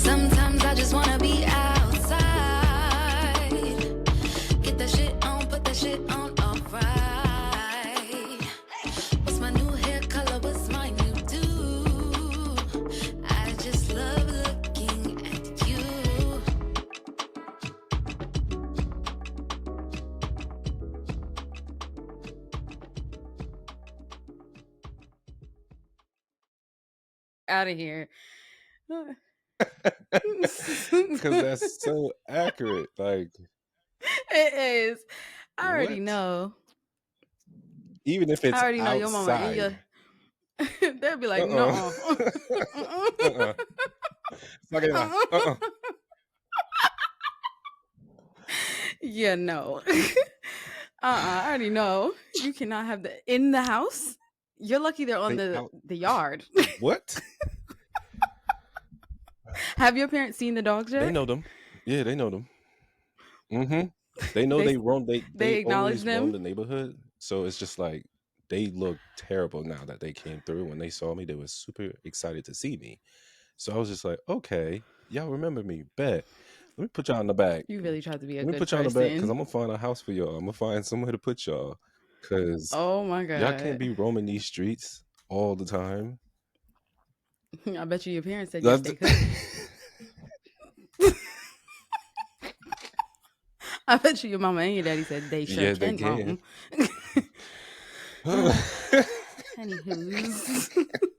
Sometimes I just wanna be outside. Get that shit on, put that shit on, alright. What's my new hair color? What's my new do? I just love looking at you. Out of here. Because that's so accurate. Like, it is. I already what? know. Even if it's I already know your mama and outside. your. They'll be like, no. Uh-uh. It's not gonna. Yeah, no. I already know. You cannot have that in the house. You're lucky they're on the yard. What? Have your parents seen the dogs yet? They know them. Yeah, they know them. Mm-hmm. They know they roam. They acknowledge always them. roam the neighborhood. So it's just like they look terrible now that they came through. When they saw me, they were super excited to see me. So I was just like, okay, y'all remember me. Bet. Let me put y'all in the back. You really tried to be a Let me good put y'all in the person. back because I'm gonna find a house for y'all. I'm gonna find somewhere to put y'all. Cause oh my god, y'all can't be roaming these streets all the time. I bet you your parents said yes they could. I bet you your mama and your daddy said they sure they can. Anywho's.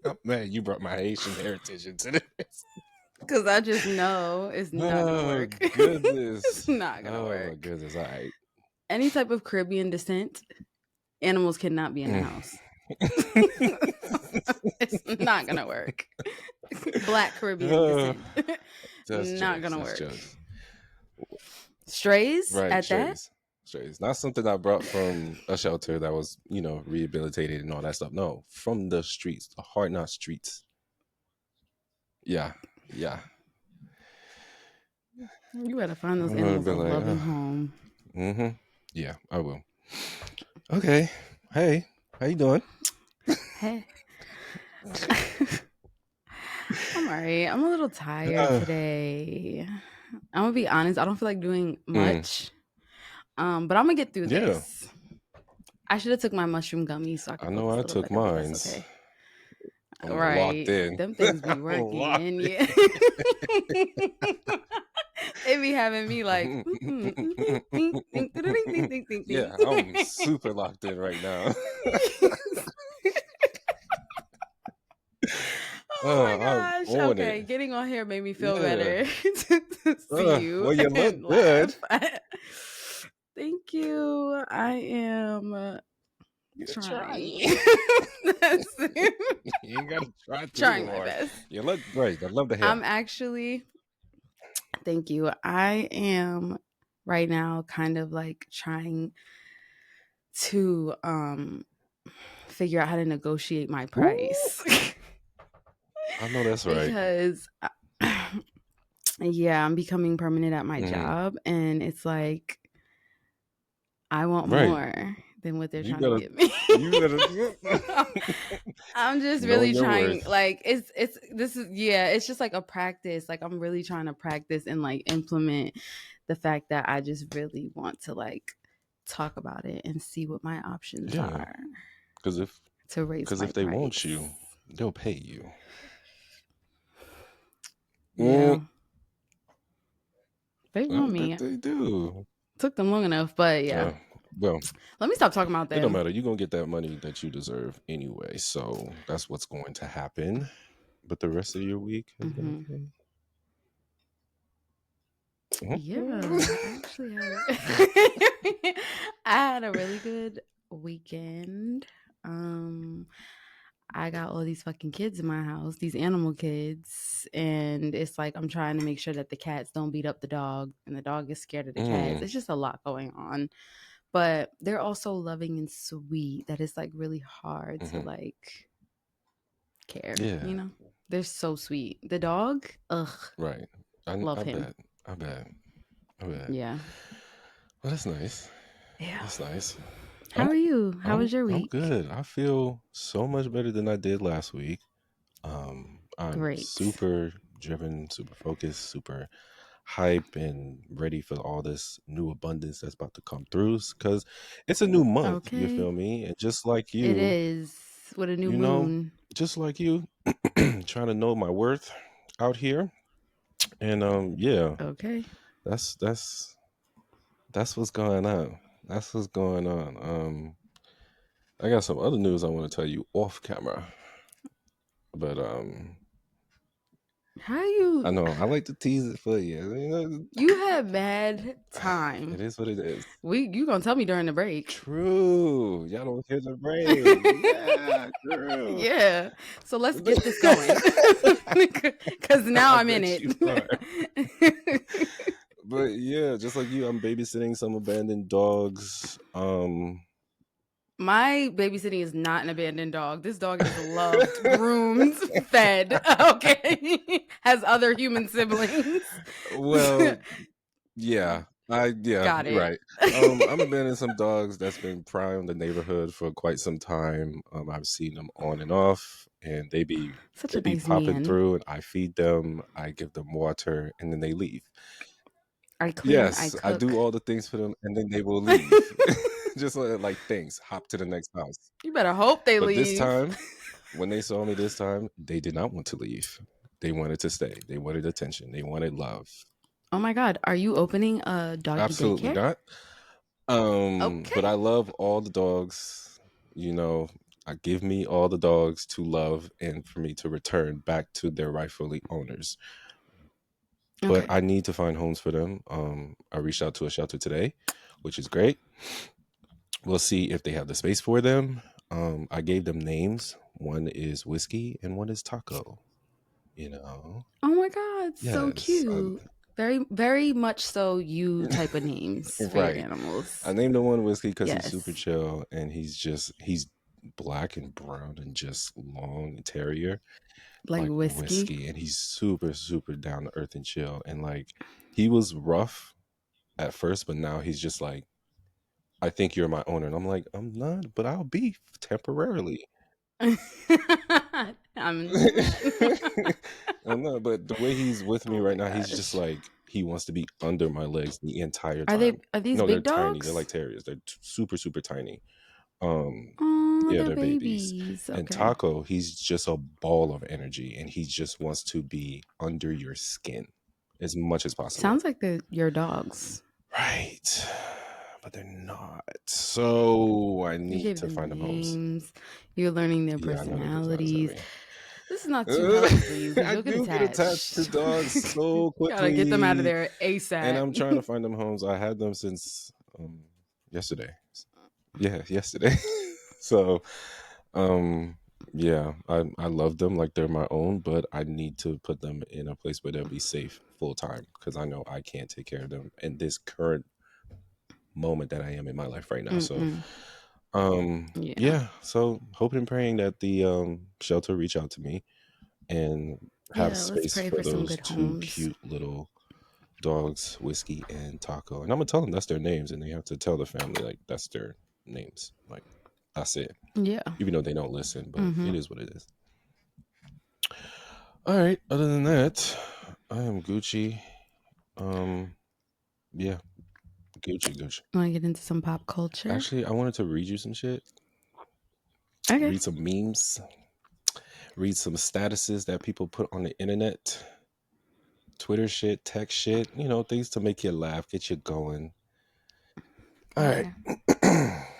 Oh, man, you brought my Haitian heritage into this. Because I just know it's not gonna work. Goodness. It's not gonna work. Oh my goodness, all right. Any type of Caribbean descent, animals cannot be in the house. It's not gonna work. Black Caribbean descent. Not gonna work. Strays right, at strays. that? Strays. Not something I brought from a shelter that was, rehabilitated and all that stuff. No, from the streets, the hard knot streets. Yeah. You better find those animals a loving home. Mm-hmm. Yeah, I will. Okay. Hey, how you doing? Hey. I'm alright. I'm a little tired today. I'm gonna be honest. I don't feel like doing much. But I'm gonna get through this. I should have took my mushroom gummies so I could focus a little better, but that's okay. I'm right. locked in. Them things be working. Yeah. They be having me like yeah, I'm super locked in right now. Oh my gosh. Okay, getting on here made me feel better to see you. Well, you look good. Thank you. I am trying. You ain't gotta try trying my best. You look great. I love the hair. I'm actually, thank you. I am right now kind of like trying to figure out how to negotiate my price. I know that's right. Because yeah, I'm becoming permanent at my job, and it's like I want more than what they're trying to give me. I'm just really trying. Like it's just like a practice. Like I'm really trying to practice and like implement the fact that I just really want to like talk about it and see what my options are. Because if they price. want you, they'll pay you. Yeah. They want me. They do. Took them long enough, but yeah. Well, let me stop talking about that. It don't matter. You're going to get that money that you deserve anyway. So that's what's going to happen. But the rest of your week has been okay. Yeah. Actually, I had a really good weekend. I got all these fucking kids in my house, these animal kids, and it's like I'm trying to make sure that the cats don't beat up the dog and the dog is scared of the cats. It's just a lot going on. But they're also loving and sweet that it's like really hard to like care. Yeah. They're so sweet. The dog, right. I love him. I bet. Yeah. Well, that's nice. Yeah. That's nice. How are you? How was your week? I'm good. I feel so much better than I did last week. I'm Great. super driven, super focused, super hype, and ready for all this new abundance that's about to come through. Because it's a new month, you Okay. feel me? And just like It you, is with a new you know, moon. just like you, trying to know my worth out here. And yeah, Okay. that's that's what's going on. That's what's going on. I got some other news I want to tell you off camera, but How I you know I like to tease it for you. you had bad time. It is what it is. You gonna tell me during the break. True. Y'all don't hear the break. Yeah, true. Yeah. So let's get this going. Cause now I I'm in bet you are. it. But yeah, just like you, I'm babysitting some abandoned dogs. My babysitting is not an abandoned dog. This dog is loved, groomed, fed. Okay. Has other human siblings. Well, yeah. Got it. Right. I'm abandoning some dogs that's been prowling the neighborhood for quite some time. I've seen them on and off, and Such they a be nice popping man. through, and I feed them, I give them water, and then they leave. I clean, I Yes, I do cook. all the things for them, and then they will leave. Just like things, hop to the next house. You better hope they But this leave. time, when they saw me this time, they did not want to leave. They wanted to stay. They wanted attention. They wanted love. Oh my God. Are you opening a doggy Absolutely daycare? not. Okay. But I love all the dogs. I give me all the dogs to love and for me to return back to their rightfully owners. But Okay. I need to find homes for them. I reached out to a shelter today, which is great. We'll see if they have the space for them. I gave them names. One is Whiskey and one is Taco. Oh my God. So Yes, cute. Very, very much so you type of names for your right. animals. I named him one Whiskey because he's super Yes. chill and he's black and brown and just long and terrier Like like whiskey. Whiskey, and he's super super down to earth and chill. And like he was rough at first, but now he's just like, I think you're my owner, and I'm like, I'm not, but I'll be temporarily. I'm I'm not, but the way he's with me Oh my right now, he's just gosh. like he wants to be under my legs the entire Are time. these No, they're big tiny. They're dogs? like terriers. They're super super tiny. Um, Oh, yeah, they're they're babies. babies. And Okay. Taco, he's just a ball of energy, and he just wants to be under your skin as much as possible. Sounds like your dogs. Right. But they're not. So I You need gave to them find them homes. names. You're learning their Yeah, I know their personalities. personalities This is not too healthy for you because I you'll get do get attached to attached. dogs so Gotta get them out of quickly, there and I'm trying to ASAP. find them homes. I had them since yesterday. Yeah, yesterday. So, yeah, I love them like they're my own, but I need to put them in a place where they'll be safe full time because I know I can't take care of them in this current moment that I am in my life right now. So, Yeah. yeah. So hoping and praying that the shelter reach out to me and have Yeah, let's space pray for for some those good two homes. cute little dogs, Whiskey and Taco. And I'm gonna tell them that's their names, and they have to tell the family like that's their names. Like that's it. Yeah. Even though they don't listen, but Mm-hmm. it is what it is. All right. Other than that, I am Gucci. Yeah, Gucci. Want to get into some pop culture? Actually, I wanted to read you some shit. Okay. Read some memes. Read some statuses that people put on the internet. Twitter shit, text shit, things to make you laugh, get you going. All right.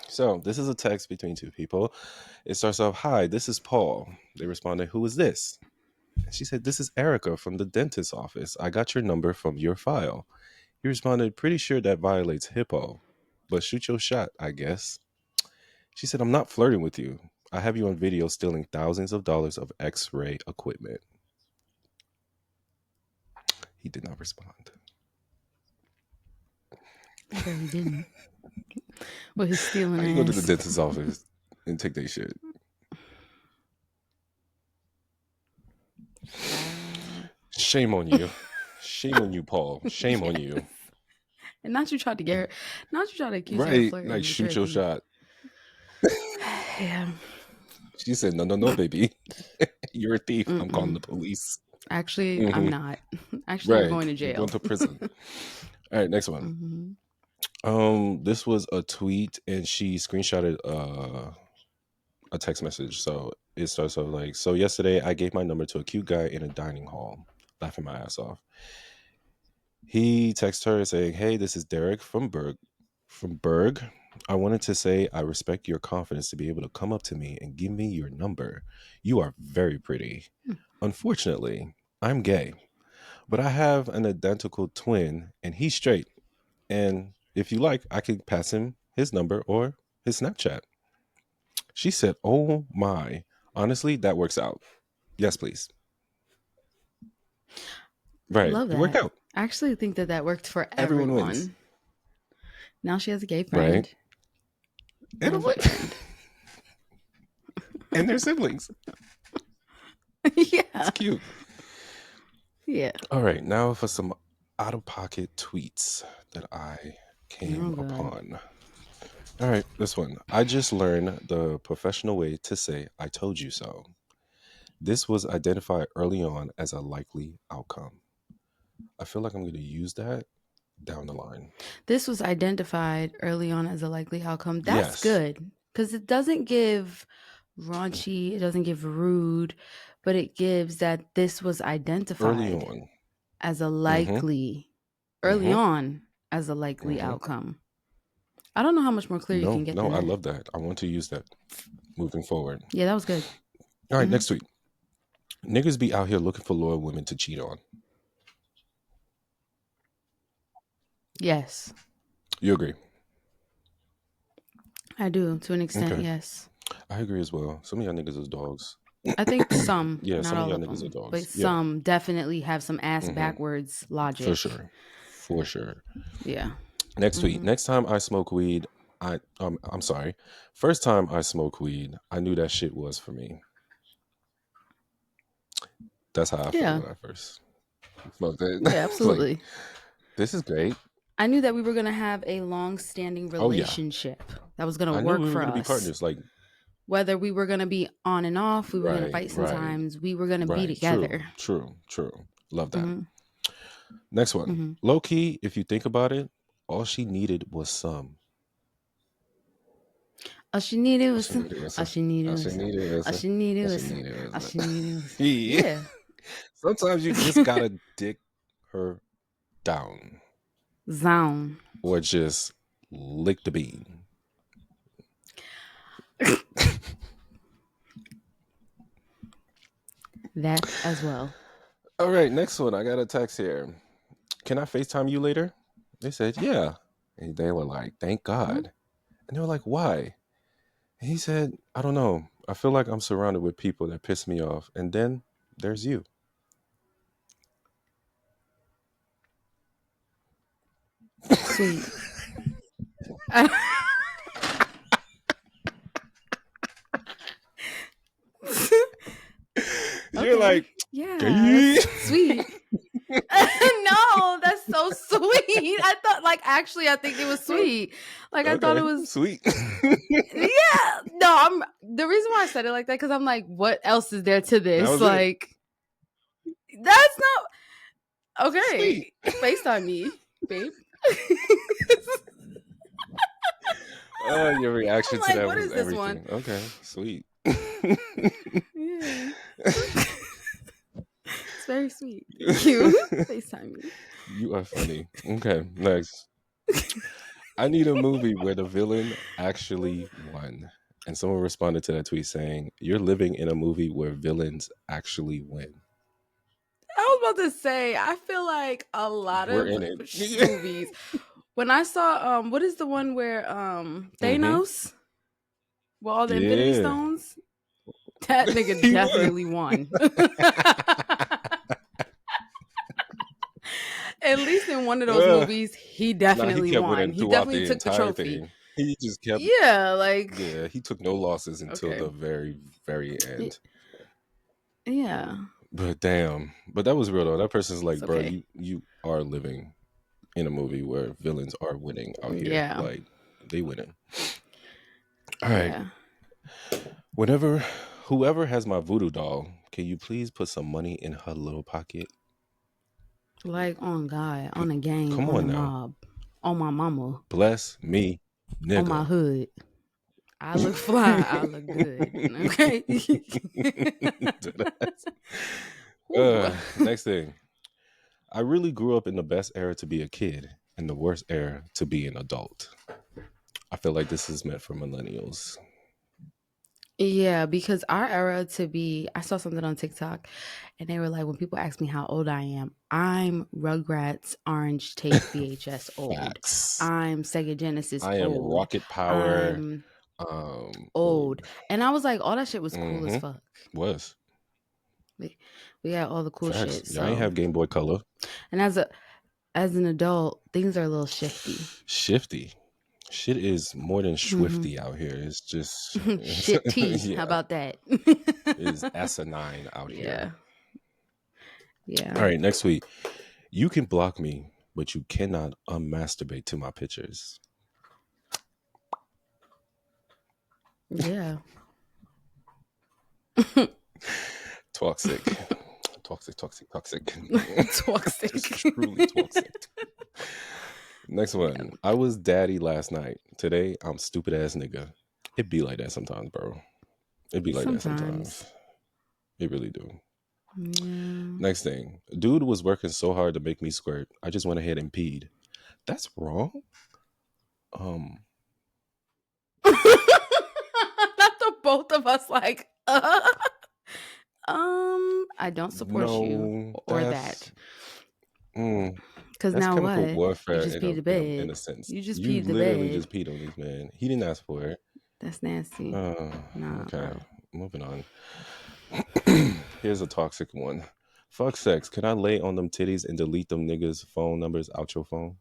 So this is a text between two people. It starts off, "Hi, this is Paul." They responded, "Who is this?" And she said, "This is Erica from the dentist's office. I got your number from your file." He responded, "Pretty sure that violates HIPAA, but shoot your shot, I guess." She said, "I'm not flirting with you. I have you on video stealing thousands of dollars of X-ray equipment." He did not respond. Okay, he didn't. Well, he's stealing How you go to the ass. dentist's office and take their shit? Shame on you. Shame on you, Paul. Shame on you. And not you tried to get her. Not you tried to accuse her of Right. flirting. Like, It's shoot your really- shot. Yeah. She said, no, baby. You're a thief. I'm calling the police. Actually, I'm Hmm. not. Actually, you're Right. going to You're going jail. to prison. All right, next one. Hmm. This was a tweet, and she screenshotted a text message. So it starts off like, so yesterday I gave my number to a cute guy in a dining hall, laughing my ass off. He texted her saying, "Hey, this is Derek from Berg. From Berg. I wanted to say I respect your confidence to be able to come up to me and give me your number. You are very pretty. Unfortunately, I'm gay, but I have an identical twin and he's straight. And if you like, I could pass him his number or his Snapchat." She said, "Oh my. Honestly, that works out. Yes, please." Right. Love It worked that. out. I actually think that that worked for Everyone wins. everyone. Now she has a gay Right. friend And, and a boyfriend. and their siblings. Yeah. It's cute. Yeah. All right. Now for some out of pocket tweets that I came Oh, God. upon. All right. This one. I just learned the professional way to say, "I told you so." This was identified early on as a likely outcome. I feel like I'm going to use that down the line. This was identified early on as a likely outcome. That's Yes. good because it doesn't give raunchy, it doesn't give rude, but it gives that this was Early identified on. as a Mm-hmm. likely, early Mm-hmm. on as a likely Mm-hmm. outcome. I don't know how much more clear you can get No, than I that. love that. I want to use that moving forward. Yeah, that was good. All right, Mhm. next tweet. Niggas be out here looking for loyal women to cheat on. Yes, You agree? I do to an extent. Okay. Yes, I agree as well. Some of y'all niggas is dogs. I think some, Yeah, not some of all y'all of niggas are them, but dogs. Yeah, some definitely have some ass Mhm. backwards logic. for sure. For sure. Yeah. Next tweet. Mhm. Next time I smoke weed, I'm sorry. First time I smoke weed, I knew that shit was for me. That's how I felt Yeah. when I first smoked it. Yeah, Like, absolutely. this is great. I knew that we were gonna have a long-standing Oh yeah, relationship that was gonna I knew work we were for gonna be us. partners. Like, Whether we were gonna be on and off, we were gonna right, fight right, sometimes, we were gonna be right. together. True. Love that. Hmm. Next one. Hmm. Low key, if you think about it, all she needed was some. All she needed All was she some. needed was All some. she needed All was she some. needed was All some. she needed All was she some. needed All was she some. needed was. Yeah. Yeah. Sometimes you just gotta dick her down Zone. or just lick the bean. That as well. All right, next one. I got a text here. Can I FaceTime you later? They said, yeah. And they were like, thank God. And they were like, why? And he said, I don't know. I feel like I'm surrounded with people that piss me off. And then there's you. Sweet. You're Okay. like, Yeah, "Gay." that's sweet. No, that's so sweet. I thought, like, actually, I think it was sweet. Like, I thought it Okay, was, sweet. yeah. No, the reason why I said it like that because I'm like, what else is there to That this? was it. Like, that's not okay. Sweet. FaceTime me, babe. Oh, your reaction I'm to like, that what was is this one? everything. Okay, sweet. Yeah, it's very sweet. Thank you. FaceTime me. You are funny. Okay, next. I need a movie where the villain actually won. And someone responded to that tweet saying, "You're living in a movie where villains actually win." I was about to say, I feel like a lot We're of in it. movies. When I saw what is the one where Thanos with all the Infinity Yeah. Stones? That nigga He won. definitely won. At least in one of those movies, he Nah, definitely he kept won. winning He throughout definitely the took the entire trophy. thing. He just kept, Yeah, like yeah, he took no losses until okay. the very, very end. Yeah. But damn, but that was real though. That person's like, It's bro, okay. you are living in a movie where villains are winning out here. Yeah. Like, they winning. All right. Yeah. Whoever has my voodoo doll can you please put some money in her little pocket? Like on God, on a gang, Come on on a now. mob, on my mama, Bless me, on my nigga. hood. I look fly. I look good. Okay. Next thing. I really grew up in the best era to be a kid and the worst era to be an adult. I feel like this is meant for millennials. Yeah, because our era to be, I saw something on TikTok and they were like, when people ask me how old I am, I'm Rugrats Orange Tape VHS old. Facts. I'm Sega Genesis I am old. Rocket Power. I'm old. And I was like, all that shit was cool as fuck. Was. We had all the cool Facts. shit. Y'all ain't have Game Boy Color. And as an adult, things are a little shifty. Shifty. Shit is more than swifty out here. It's just shitty. Yeah. How about that? It's asinine out here. Yeah. All right, next tweet. You can block me, but you cannot unmasturbate to my pictures. Yeah. Toxic. Toxic. Toxic. Truly toxic. Next one. I was daddy last night. Today, I'm stupid ass nigga. It be like that sometimes, bro. It be like that sometimes. It really do. Yeah. Next thing. Dude was working so hard to make me squirt. I just went ahead and peed. That's wrong. Not the both of us like, I don't support you or that. Because now what? Warfare You just peed the bed. in a sense. You just you peed the literally bed. just peed on these man. He didn't ask for it. That's nasty. Nah, okay, bro. Moving on. Here's a toxic one. Fuck sex. Can I lay on them titties and delete them niggas' phone numbers out your phone?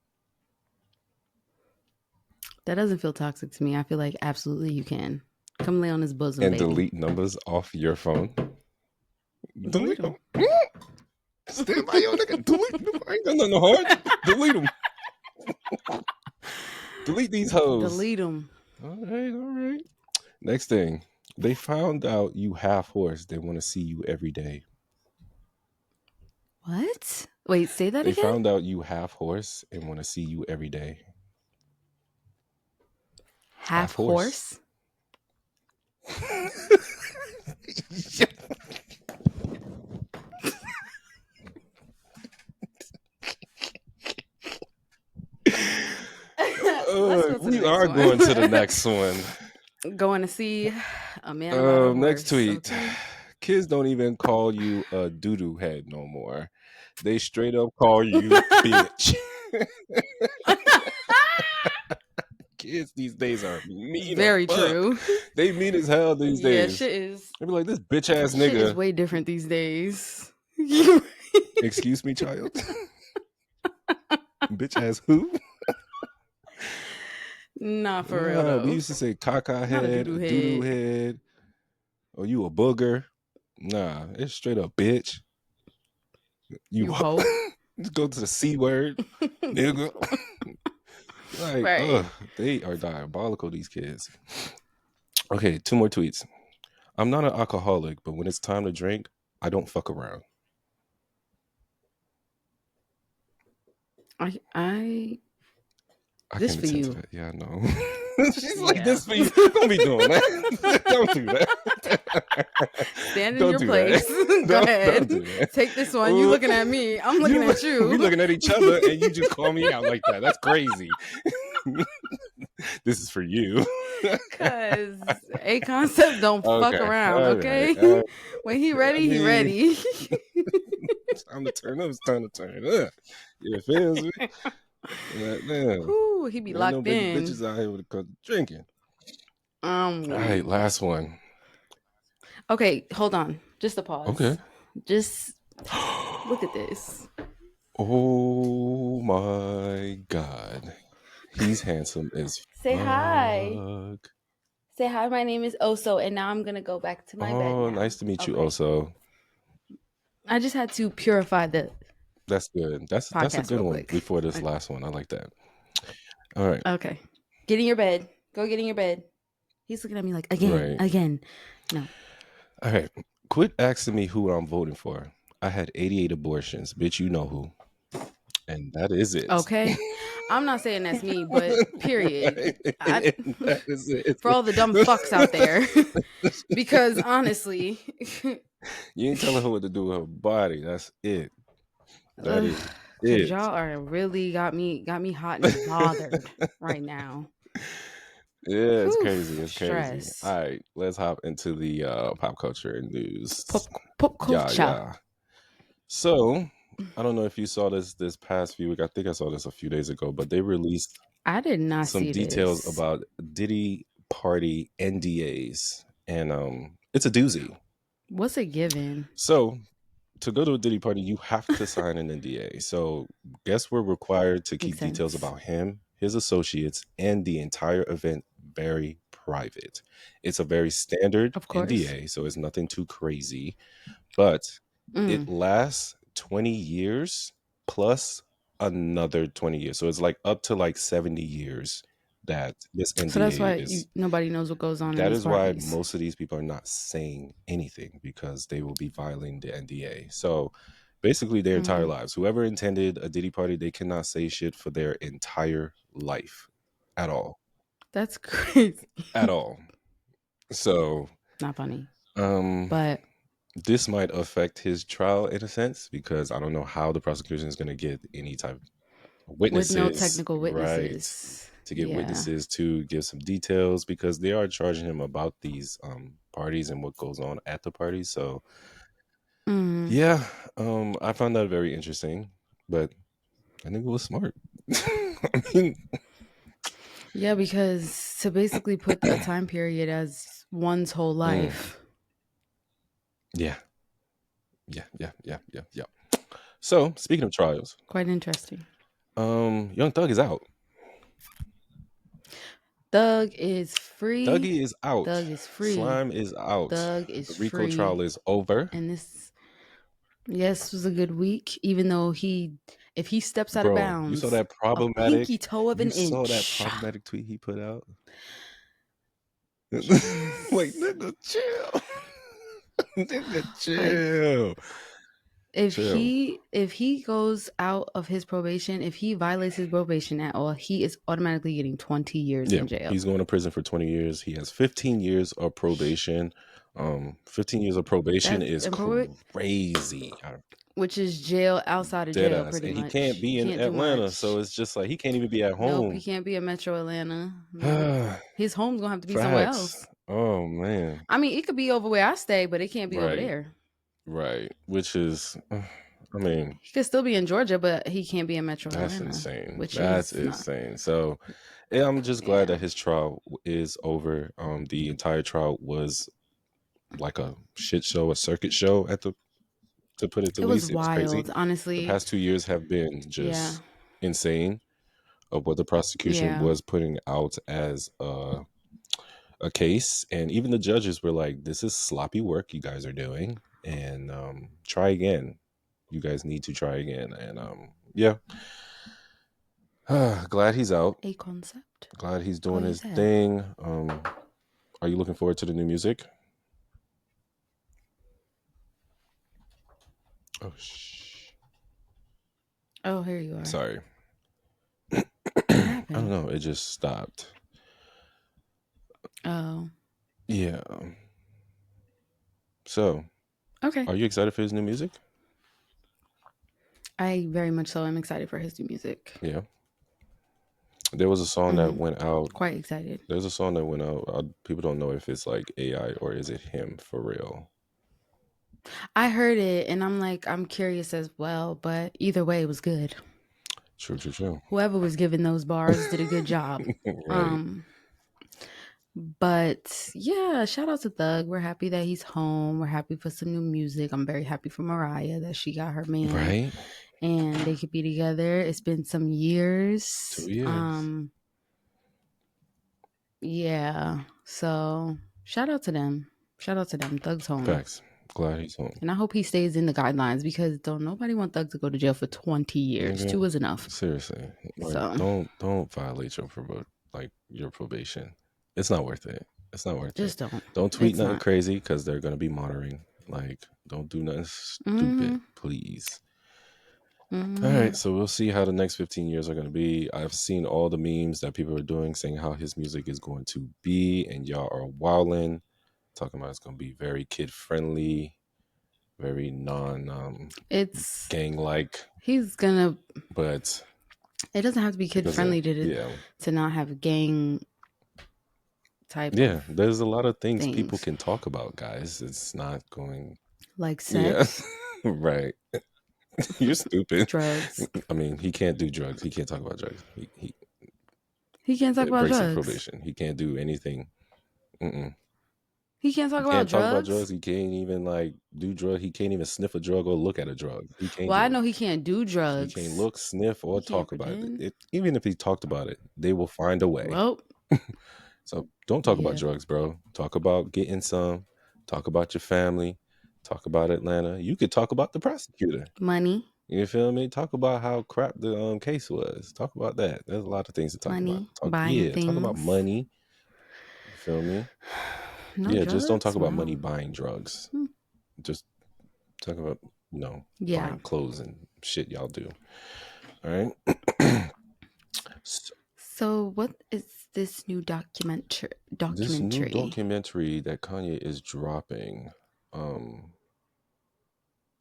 That doesn't feel toxic to me. I feel like absolutely you can. Come lay on his bosom, and baby. Delete numbers off your phone? Delete them. Stand by your nigga. Delete them. I ain't got nothing hard. Delete them. Delete these hoes. Delete them. All right. Next thing. They found out you half horse. They want to see you every day. What? Wait, say that again? They found out you half horse and want to see you every day. Half horse? We are going to the next one. Going to see a man about a horse. Next tweet. Okay. Kids don't even call you a doo-doo head no more. They straight up call you bitch. Kids these days are mean. Very true. They mean as hell these days. Yeah, shit is. They be like, this bitch ass nigga. Shit is way different these days. Excuse me, child. Bitch ass who? Nah, for real though. We used to say caca head, doo-doo head. Or you a booger. Nah, it's straight up bitch. You hoe. Just go to the C word, nigga. Like, right. They are diabolical, these kids. Okay, 2 more tweets. I'm not an alcoholic, but when it's time to drink, I don't fuck around. I This for you. That. Yeah, I know. She's like, this for you. Don't be doing that. Don't do that. Stand in your place. Go ahead. Don't do that. Take this one. You looking at me. I'm looking at you. We looking at each other and you just call me out like that. That's crazy. This is for you. Because A Concept don't fuck around, okay? Right. When he ready, he ready. It's time to turn up. It's time to turn up. Yeah, it feels me. Ooh, he be locked in. Bitches out here with a drinking. All right, last one. Okay, hold on. Just a pause. Okay. Just look at this. Oh my God. He's handsome as Say fuck. Hi. Say hi. My name is Oso, and now I'm gonna go back to my bed. Oh, nice to meet you, Oso. I just had to purify the. That's good. That's a good one before this last one. I like that. All right. Okay. Get in your bed. Go get in your bed. He's looking at me like, again. No. All right. Quit asking me who I'm voting for. I had 88 abortions, bitch. You know who, and that is it. Okay. I'm not saying that's me, but period. That is it. For all the dumb fucks out there. Because honestly, You ain't telling her what to do with her body. That's it. That is because it. y'all are really got me hot and bothered right now. Yeah, it's Whew, crazy. It's crazy. stress. All right, let's hop into the pop culture news. Pop Yeah, culture. yeah. So, I don't know if you saw this past few week. I think I saw this a few days ago, but they released I did not some see details this. about Diddy party NDAs, and it's a doozy. What's it given? So, to go to a Diddy party, you have to sign an NDA. So, guests were required to keep Makes details sense. about him, his associates, and the entire event very private. It's a very standard Of course. NDA, so it's nothing too crazy, but it Mm. lasts 20 years plus another 20 years. So it's like up to like 70 years that this So that's NDA why is. nobody knows what goes on in That these is why parties. most of these people are not saying anything, because they will be violating the NDA. So basically their entire lives, whoever intended a Diddy party, they cannot say shit for their entire life at all. That's crazy. At all. So Not funny. um But this might affect his trial in a sense, because I don't know how the prosecution is going to get any type of witnesses, with no technical right? witnesses. To get Yeah. witnesses to give some details, because they are charging him about these parties and what goes on at the parties. So yeah, I found that very interesting, but I think it was smart. I mean, Yeah, because to basically put a time period as one's whole life. Yeah. So speaking of trials, Quite interesting. Young Thug is out. Thug is free. Thuggy is out. Thug is free. Slime is out. Thug is the RICO free. trial is over. And this was a good week, even though if he steps out of bounds, you saw that a problematic pinky toe of an inch. You saw that problematic tweet he put out. Yes. Like, nigga, chill. Nigga, chill. If he goes out of his probation, if he violates his probation at all, he is automatically getting 20 years in jail. He's going to prison for 20 years. He has 15 years of probation. 15 years of probation is crazy. Which is jail outside of jail, pretty and much. He can't be in Atlanta, so it's just like he can't even be at home. Nope, he can't be in Metro Atlanta. Nope. His home's gonna have to be somewhere else. Oh man. I mean, it could be over where I stay, but it can't be over there. Right. Which is, I mean, he could still be in Georgia, but he can't be in Metro Atlanta. That's insane. That's insane. So I'm just glad that his trial is over. The entire trial was like a shit show, a circuit show to put it to least. It was wild, crazy. Honestly. The past 2 years have been just insane of what the prosecution was putting out as a case. And even the judges were like, this is sloppy work you guys are doing, and try again. You guys need to try again. And glad he's out. A concept. Glad he's doing his thing. Are you looking forward to the new music? Oh, here you are. Sorry. I don't know. It just stopped. Oh. Yeah. So. Okay. Are you excited for his new music? I very much so am excited for his new music. Yeah. There was a song that went out. Quite excited. There's a song that went out. People don't know if it's like AI or is it him for real. I heard it and I'm curious as well, but either way it was good. True. Whoever was giving those bars did a good job. Right. But yeah, shout out to Thug. We're happy that he's home. We're happy for some new music. I'm very happy for Mariah that she got her man. Right. And they could be together. It's been some years. 2 years. Yeah. So shout out to them. Thug's home. Facts. Glad he's home. And I hope he stays in the guidelines, because don't nobody want Thug to go to jail for 20 years. 2 is enough. Seriously. Don't violate your probation. It's not worth it. Just don't. Don't tweet nothing crazy, because they're going to be monitoring. Like, don't do nothing stupid, Mm-hmm. please. Mm-hmm. All right, so we'll see how the next 15 years are going to be. I've seen all the memes that people are doing saying how his music is going to be, and y'all are wilding, talking about it's going to be very kid friendly, very non It's gang like, he's gonna. but It doesn't have to be it kid doesn't. friendly Yeah, to not have a gang type yeah. of There's a lot of things people things can talk about, guys. It's not going. like Yeah, sex, right. You're stupid. drugs. I mean, he can't do drugs. He can't talk about drugs. He can't talk It about breaks his drugs. probation. He can't do anything. Mm-mm. He can't talk He about can't talk about drugs. drugs. He can't even like do drugs. He can't even sniff a drug or look at a drug. He can't Well, I do know it. he can't do He drugs. can't look, sniff, or He can't talk about it. pretend. Even if he talked about it, they will find a way. Well, So don't talk about yeah. drugs, bro. Talk about getting some. Talk about your family. Talk about Atlanta. You could talk about the prosecutor. Money, You feel me? Talk about how crap the case was. Talk about that. There's a lot of things to talk about. money, buying Talk about things. money. You feel me? No Yeah, drugs. just don't talk about Wow. money buying drugs. Just talk about Yeah. buying clothes and shit y'all do. All right. So, what is this new documentary? This new documentary that Kanye is dropping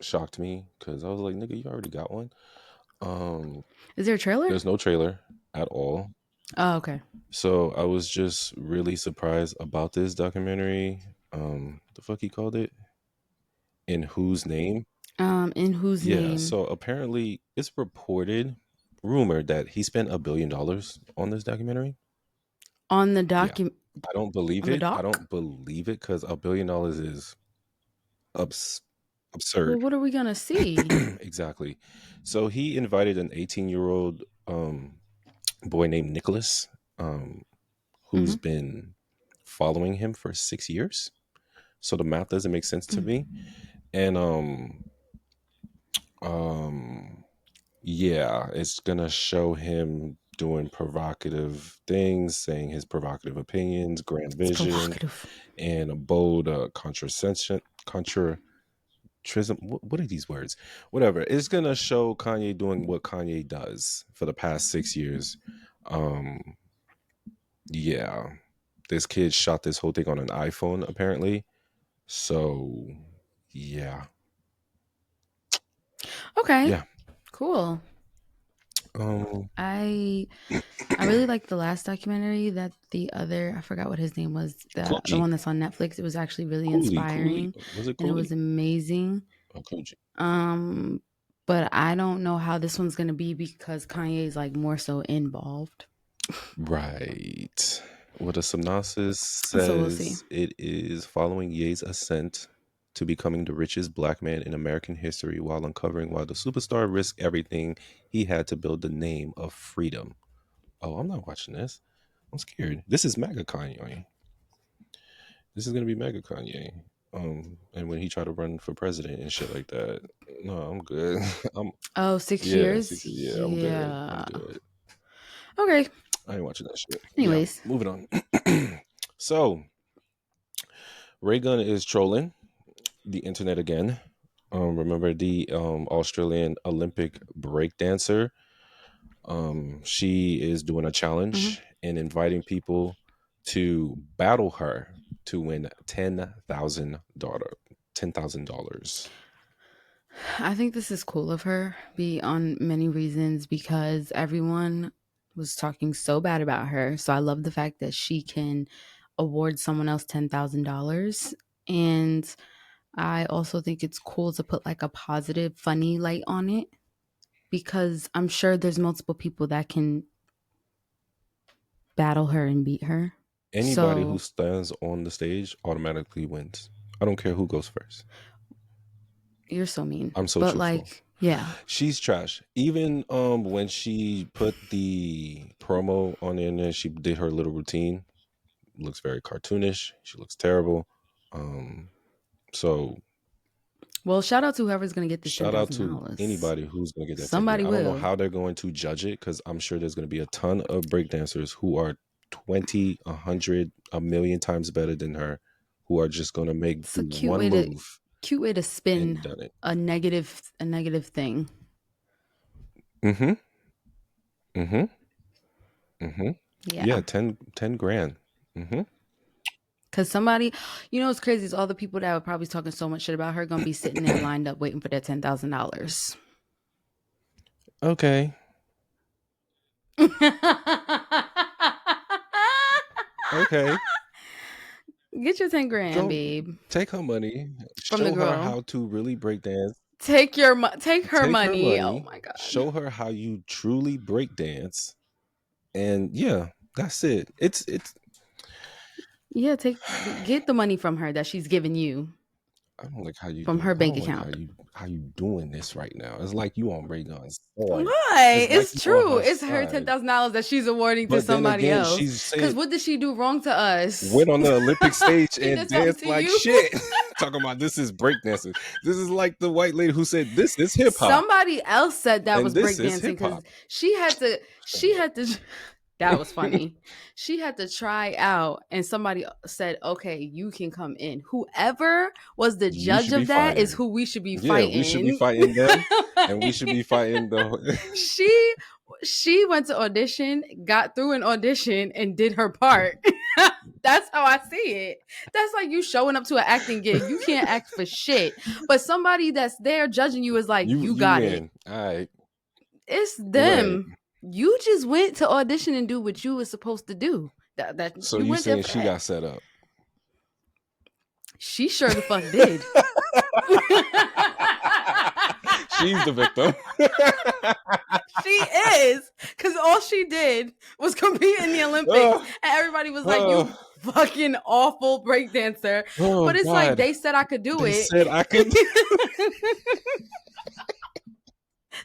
shocked me because I was like, nigga, you already got one. Is there a trailer? There's no trailer at all. Oh, okay. So I was just really surprised about this documentary. The fuck he called it? In Whose Name? In Whose Name? So apparently it's rumored that he spent $1 billion on this documentary. On the document. I don't believe On the it. doc? I don't believe it because $1 billion is absurd. Well, what are we gonna see? Exactly. So he invited an 18-year-old boy named Nicholas, who's been following him for 6 years. So the math doesn't make sense to me. And yeah, it's gonna show him doing provocative things, saying his provocative opinions, grand vision, and a bold contratrism. What are these words? Whatever. It's gonna show Kanye doing what Kanye does for the past 6 years. Yeah, this kid shot this whole thing on an iPhone apparently. So yeah. Okay. Yeah. Cool. I really liked the last documentary that I forgot what his name was, the one that's on Netflix. It was actually really inspiring. Was it and it was amazing. But I don't know how this one's gonna be because Kanye is like more so involved. Right. What a synopsis says, So we'll see. It is following Ye's ascent to becoming the richest black man in American history while uncovering why the superstar risked everything he had to build the name of freedom. Oh, I'm not watching this. I'm scared. This is MAGA Kanye. This is going to be MAGA Kanye. And when he tried to run for president and shit like that. No, I'm good. 6 years? 6 years. Yeah, I'm good. Okay. I ain't watching that shit. Anyways. Yeah, moving on. So, Raygun is trolling the internet again. Remember the Australian Olympic breakdancer? She is doing a challenge and inviting people to battle her to win $10,000. I think this is cool of her, on many reasons, because everyone was talking so bad about her. So I love the fact that she can award someone else $10,000. And I also think it's cool to put like a positive, funny light on it, because I'm sure there's multiple people that can battle her and beat her. Anybody who stands on the stage automatically wins. I don't care who goes first. You're so mean. I'm so truthful. Like, yeah. She's trash. Even when she put the promo on the internet, she did her little routine. Looks very cartoonish. She looks terrible. So well, shout out to whoever's going to get this. Shout out to anybody who's going to get that. Somebody will. I don't know how they're going to judge it because I'm sure there's going to be a ton of breakdancers who are 20, 100, a million times better than her, who are just going to make one move Cute way to and spin done it. a negative thing. Mm-hmm. Mm-hmm. Mm-hmm. Yeah. Yeah, 10 grand. Mm-hmm. Because somebody, you know what's crazy is all the people that were probably talking so much shit about her going to be sitting there lined up waiting for their $10,000. Okay. Okay. Get your 10 grand, Go babe, take her money. from the Show her girl. how to really break dance. Take her Take her money. Oh money. my God. Show her how you truly break dance. And yeah, that's it. It's Yeah, get the money from her that she's giving you I don't like how you from do. her I bank don't like account. how you doing this right now. It's like you on Ray Gun's side. Why? It's like It's you on true. her It's her side. $10,000 that she's awarding to But then somebody again, else. she's Because saying what did she do wrong to us? went on the Olympic stage She and did something danced to like you? shit. Talking about this is breakdancing. This is like the white lady who said this is hip hop. Somebody else said that And was this is breakdancing because hip-hop. she had to. That was funny. She had to try out, and somebody said, "Okay, you can come in." Whoever was the You judge should be of that is fired. who we should be Yeah, fighting. we should be fighting them, and we should be fighting the. She went to audition, got through an audition, and did her part. That's how I see it. That's like you showing up to an acting gig. You can't act for shit, but somebody that's there judging you is like, you got it. win. All right. It's them. You just went to audition and do what you were supposed to do. That So you you went there saying for she that. got set up? She sure the fuck did. She's the victim. She is, because all she did was compete in the Olympics, and everybody was like, "You fucking awful breakdancer." But it's like they said I could do it. They said I could.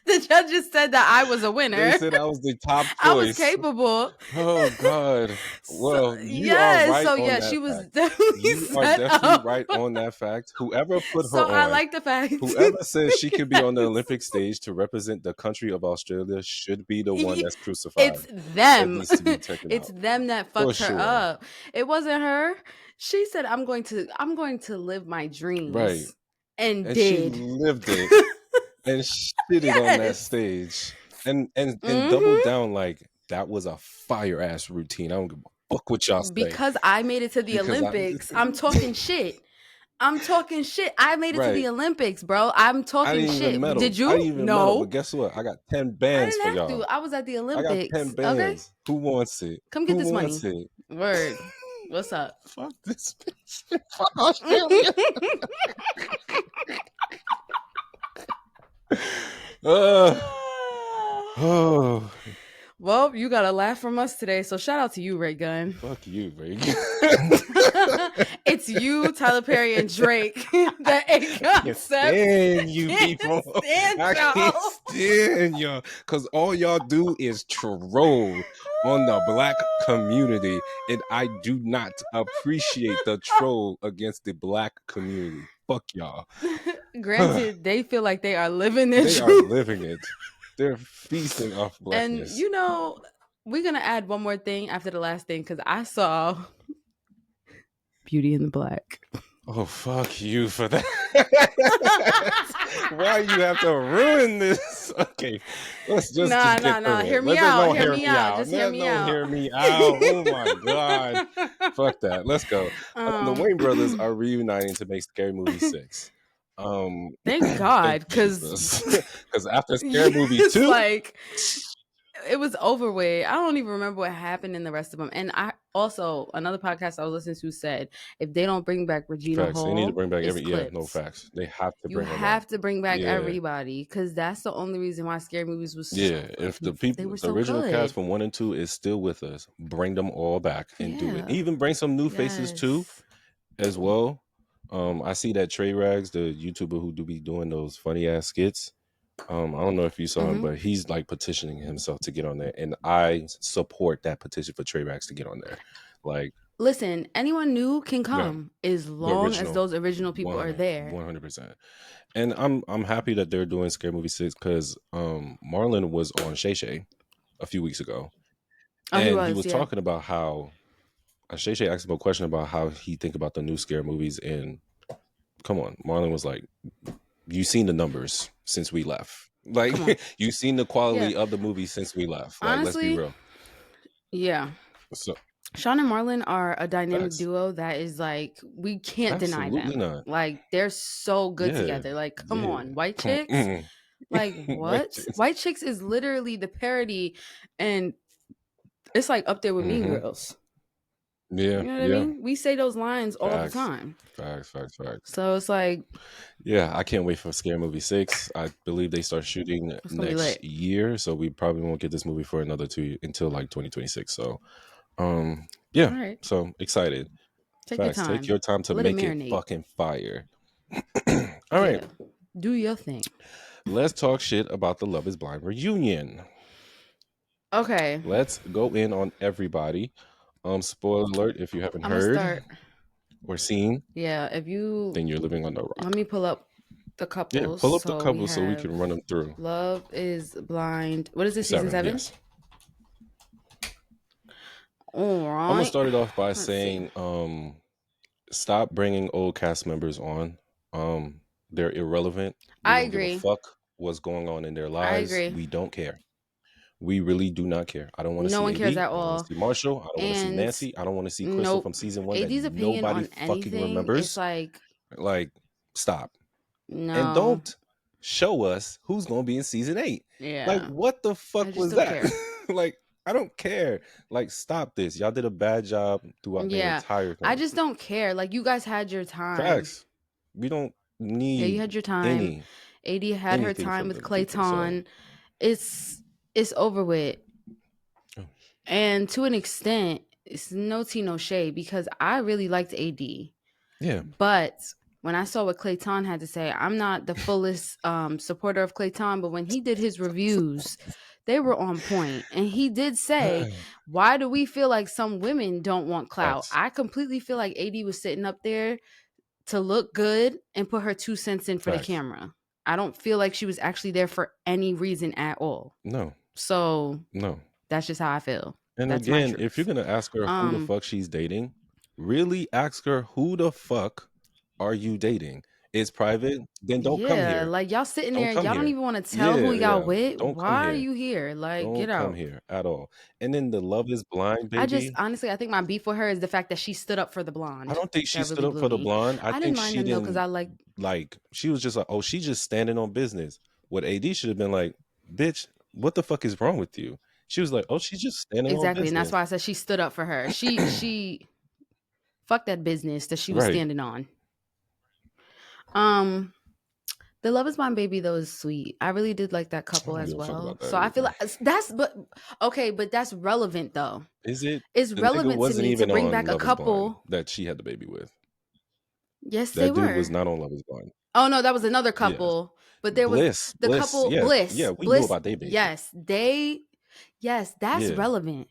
The judges said that I was a winner. They said I was the top choice. I was capable. Oh God! Well, you are right on that she was fact. definitely You are definitely right on that fact. Whoever put her on, I like the fact. Whoever says she could be on the Olympic stage to represent the country of Australia should be the one that's crucified. It's them. It needs to be taken It's out. them that fucked her up. It wasn't her. She said, "I'm going to live my dreams." Right. And did. She lived it. And shit it on that stage. And doubled down like that was a fire ass routine. I don't give a fuck what y'all say. Because I made it to the Olympics. I'm talking shit. I made it to the Olympics, bro. I'm talking shit. Did you? I didn't even no. medal, but guess what? I got 10 bands for y'all. I was at the Olympics. I got 10 bands. Okay? Who wants it? Come get this money. It? Word. What's up? Fuck this bitch. Fuck Australia. Well, you got a laugh from us today, so shout out to you, Ray Gun. Fuck you, Ray Gun. It's you, Tyler Perry, and Drake. The A concept. Stand you people. I can't stand y'all. Because all y'all do is troll on the black community. And I do not appreciate the troll against the black community. Fuck y'all. Granted, they feel like they are living their truth. They are living it. They're feasting off blackness. And, you know, we're going to add one more thing after the last thing, because I saw Beauty in the Black. Oh, fuck you for that. Why you have to ruin this? Okay, let's just Nah. Hear me out. Hear me out. Hear me out. Oh, my God. Fuck that. Let's go. The Wayne brothers are reuniting to make Scary Movie 6. Thank God, because after Scary Movie 2, like it was over with. I don't even remember what happened in the rest of them. And I also, another podcast I was listening to said, if they don't bring back Regina Hall, they need to bring back no facts. They have to bring You have to bring back everybody, because that's the only reason why Scary Movies was if the people, the original cast from 1 and 2 is still with us, bring them all back and do it. Even bring some new faces too, as well. I see that Trey Rags, the YouTuber who do be doing those funny ass skits. I don't know if you saw him, but he's like petitioning himself to get on there, and I support that petition for Trey Rags to get on there. Like, listen, anyone new can come as long as those original people are there. 100%. And I'm happy that they're doing Scary Movie 6 because Marlon was on Shay Shay a few weeks ago, and he was talking about how Shay Shay asked him a question about how he think about the new Scary movies and come on, Marlon was like, you seen the numbers since we left. Come on. Like, you seen the quality Yeah. of the movie since we left. Like, let's be Honestly, real. yeah. So Sean and Marlon are a dynamic facts. duo that is like, we can't deny Absolutely them. not. Like, they're so good Yeah. together. Like, come Yeah. on, White Come on. Chicks. Like, what? Chicks. White Chicks is literally the parody, and it's like up there with Mean Mhm. Girls. Yeah. You know what I mean? We say those lines all the Facts. time. Facts. So it's like, Yeah, I can't wait for Scary Movie 6. I believe they start shooting it's gonna be next lit. year, so we probably won't get this movie for another 2 until like 2026. So, yeah. All right. So excited. Take your Facts. time. Take your time to Let it make it marinate. fucking fire. All right. Yeah. Do your thing. Let's talk shit about the Love Is Blind reunion. Okay. Let's go in on everybody. Spoiler alert, if you haven't I'm gonna heard start. or seen, Yeah, if you then you're living on the rock. let me pull up the couples. Yeah, pull up the So couples so we have can run them through. Love Is Blind. What is this, season 7? Yes. All right. I'm gonna start it off by Let's saying, stop bringing old cast members on. They're irrelevant. We I don't give a agree. fuck what's going on in their I lives. agree. We don't care. We really do not care. I don't want to No see one AD. cares I at don't want all. to see Marshall. I don't want to see And Nancy. I don't want to see Crystal nope. from season 1 AD's that opinion nobody on fucking anything remembers. is like, Stop. no. And don't show us who's gonna be in season 8. Yeah. Like, what the I fuck just was don't that? care. Like, I don't care. Like, stop this. Y'all did a bad job throughout the Yeah. entire thing. I just don't care. Like, you guys had your time. Facts. We don't need Yeah, you had your time. AD had her anything time from with them people, so. Clayton. It's over with. Oh. And to an extent, it's no tea, no shade, because I really liked AD. Yeah. But when I saw what Clayton had to say, I'm not the fullest supporter of Clayton, but when he did his reviews, they were on point. And he did say, why do we feel like some women don't want clout? Facts. I completely feel like AD was sitting up there to look good and put her 2 cents in for Facts. the camera. I don't feel like she was actually there for any reason at all. No. So No. that's just how I feel. And That's again, if you're gonna ask her who the fuck she's dating, really ask her, who the fuck are you dating? It's private, then don't come Yeah, here. like y'all sitting Don't there, come y'all don't here. even want to tell who y'all with. Don't come Why are here. you here? Like, Don't get come out. here at all. And then the Love Is Blind baby. I just honestly, I think my beef with her is the fact that she stood up for the blonde. I don't think she That stood really up blew for the me. blonde. I didn't think mind she them though, because didn't like she was just like, oh, she's just standing on business. What AD should have been like, bitch, what the fuck is wrong with you? She was like, oh, she's just standing on exactly, business. and that's why I said she stood up for her. She fuck that business that she was Right. standing on. The Love Is Blind baby though is sweet. I really did like that I couple don't as give a fuck well. about that So I feel either. like but that's relevant though. Is it? It's The nigga relevant to wasn't me to even bring on back a Love Is Blind couple. that she had the baby with. Yes, they That dude were. was not on Love Is Blind. Oh no, that was another Yes. couple. But there was Bliss. the Bliss. couple Yeah. Bliss. Yeah, we Bliss, knew about their baby. Yes, that's Yeah. relevant.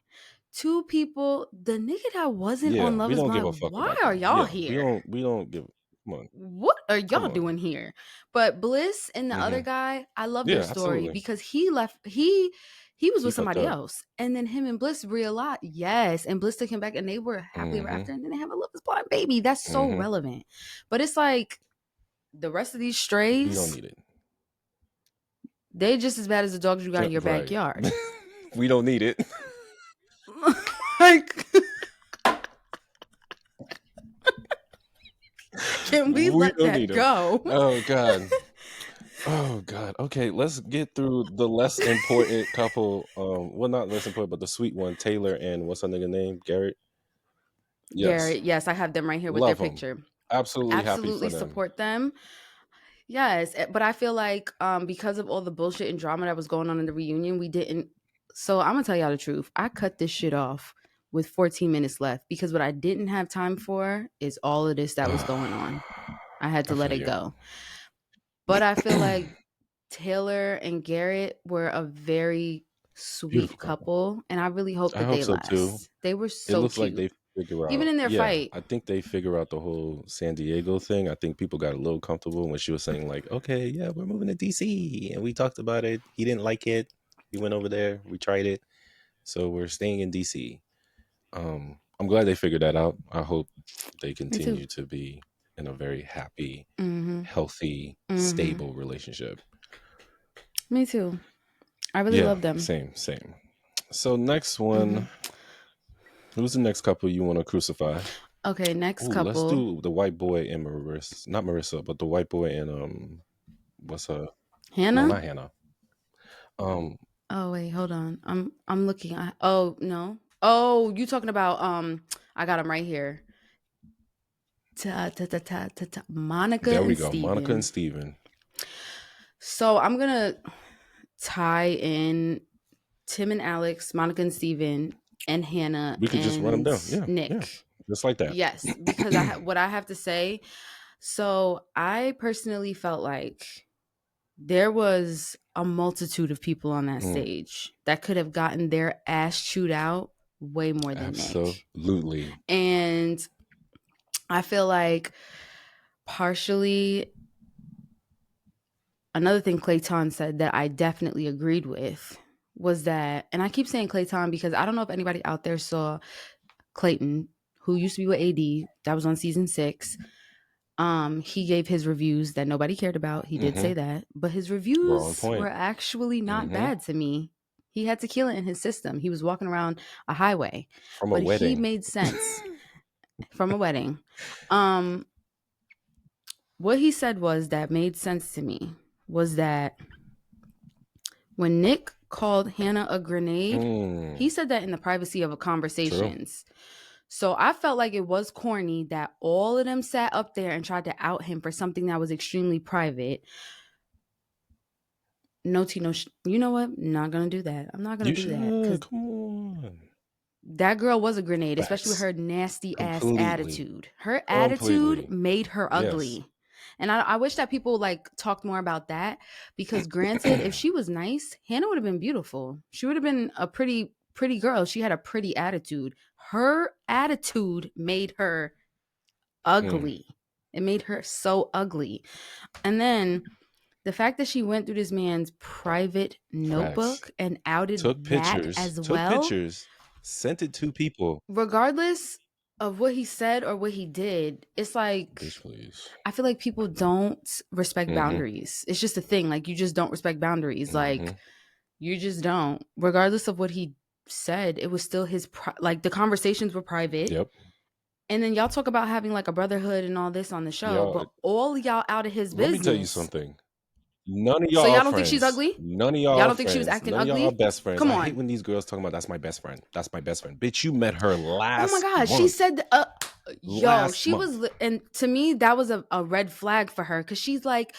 2 people, the nigga that wasn't Yeah. on Love We Is don't give a Blind. fuck Why about are that. y'all Yeah. here? We don't give come on. What are Come y'all on. doing here? But Bliss and the other guy, I love Yeah, their story absolutely. because he left. He was He with fucked somebody up. else, and then him and Bliss realized, yes, and Bliss took him back, and they were happily ever after, and then they have a Love Is Blind baby. That's so relevant. But it's like the rest of these We don't strays, need it. they just as bad as the dogs you got in your Right. backyard. We don't need it. Like, can we let don't that need 'em. go? Oh God. Oh God. Okay, let's get through the less important couple. Well, not less important, but the sweet one, Taylor and what's her nigga name? Garrett. Yes. Garrett, yes, I have them right here with Love their 'em. picture. Absolutely happy Absolutely for them. support them. Yes, but I feel like because of all the bullshit and drama that was going on in the reunion, we didn't. So I'm gonna tell y'all the truth. I cut this shit off with 14 minutes left because what I didn't have time for is all of this that was going on. I had to let it go. But I feel like Taylor and Garrett were a very sweet Beautiful couple, and I really hope that I hope they so last. too. They were It so looks like cute. they figure out. Even in their fight. I think they figure out the whole San Diego thing. I think people got a little comfortable when she was saying like, okay, yeah, we're moving to DC. And we talked about it. He didn't like it. We went over there. We tried it. So we're staying in DC. I'm glad they figured that out. I hope they continue to be in a very happy, Mm-hmm. healthy, Mm-hmm. stable relationship. Me too. I really love them. Same. So next one, who's the next couple you want to crucify? Okay, next couple. Let's do the white boy and Marissa. Not Marissa, but the white boy and what's her? Hannah? No, not Hannah. Oh wait, hold on. I'm looking. Oh no. Oh, you talking about I got them right here. Monica there we and go. Steven. Monica and Steven. So I'm gonna tie in Tim and Alex, Monica and Steven, and Hannah. We could just run them down. Yeah, Nick. yeah. Just like that. Yes, because what I have to say. So I personally felt like there was a multitude of people on that stage that could have gotten their ass chewed out way more than Nick. Absolutely. And I feel like partially another thing Clayton said that I definitely agreed with was that, and I keep saying Clayton because I don't know if anybody out there saw Clayton, who used to be with AD, that was on season 6. He gave his reviews that nobody cared about. He did say that, but his reviews were actually not bad to me. He had tequila in his system. He was walking around a highway from a wedding. He made sense from a wedding. What he said was that made sense to me was that when Nick called Hannah a grenade, he said that in the privacy of a conversations. True. So I felt like it was corny that all of them sat up there and tried to out him for something that was extremely private. No, you know what? I'm not going to do that. I'm not going to do that. Come on. That girl was a grenade, especially with her nasty ass attitude. Her attitude made her ugly. Yes. And I wish that people like talked more about that because granted, if she was nice, Hannah would have been beautiful. She would have been a pretty girl. She had a pretty attitude. Her attitude made her ugly. It made her so ugly. And then the fact that she went through this man's private notebook and outed that as well. Took pictures, sent it to people. Regardless of what he said or what he did, it's like, please. I feel like people don't respect boundaries. It's just a thing. Like, you just don't respect boundaries. Like, you just don't. Regardless of what he said, it was still his like the conversations were private. Yep. And then y'all talk about having like a brotherhood and all this on the show, but all y'all out of his business. Let me tell you something. None of y'all. So y'all don't think she's ugly? None of y'all. Y'all don't think she was acting ugly? None of y'all are best friends. Come on. I hate when these girls talking about that's my best friend. That's my best friend. Bitch, you met her last. Oh my god, month. she said, she was, and to me that was a red flag for her because she's like.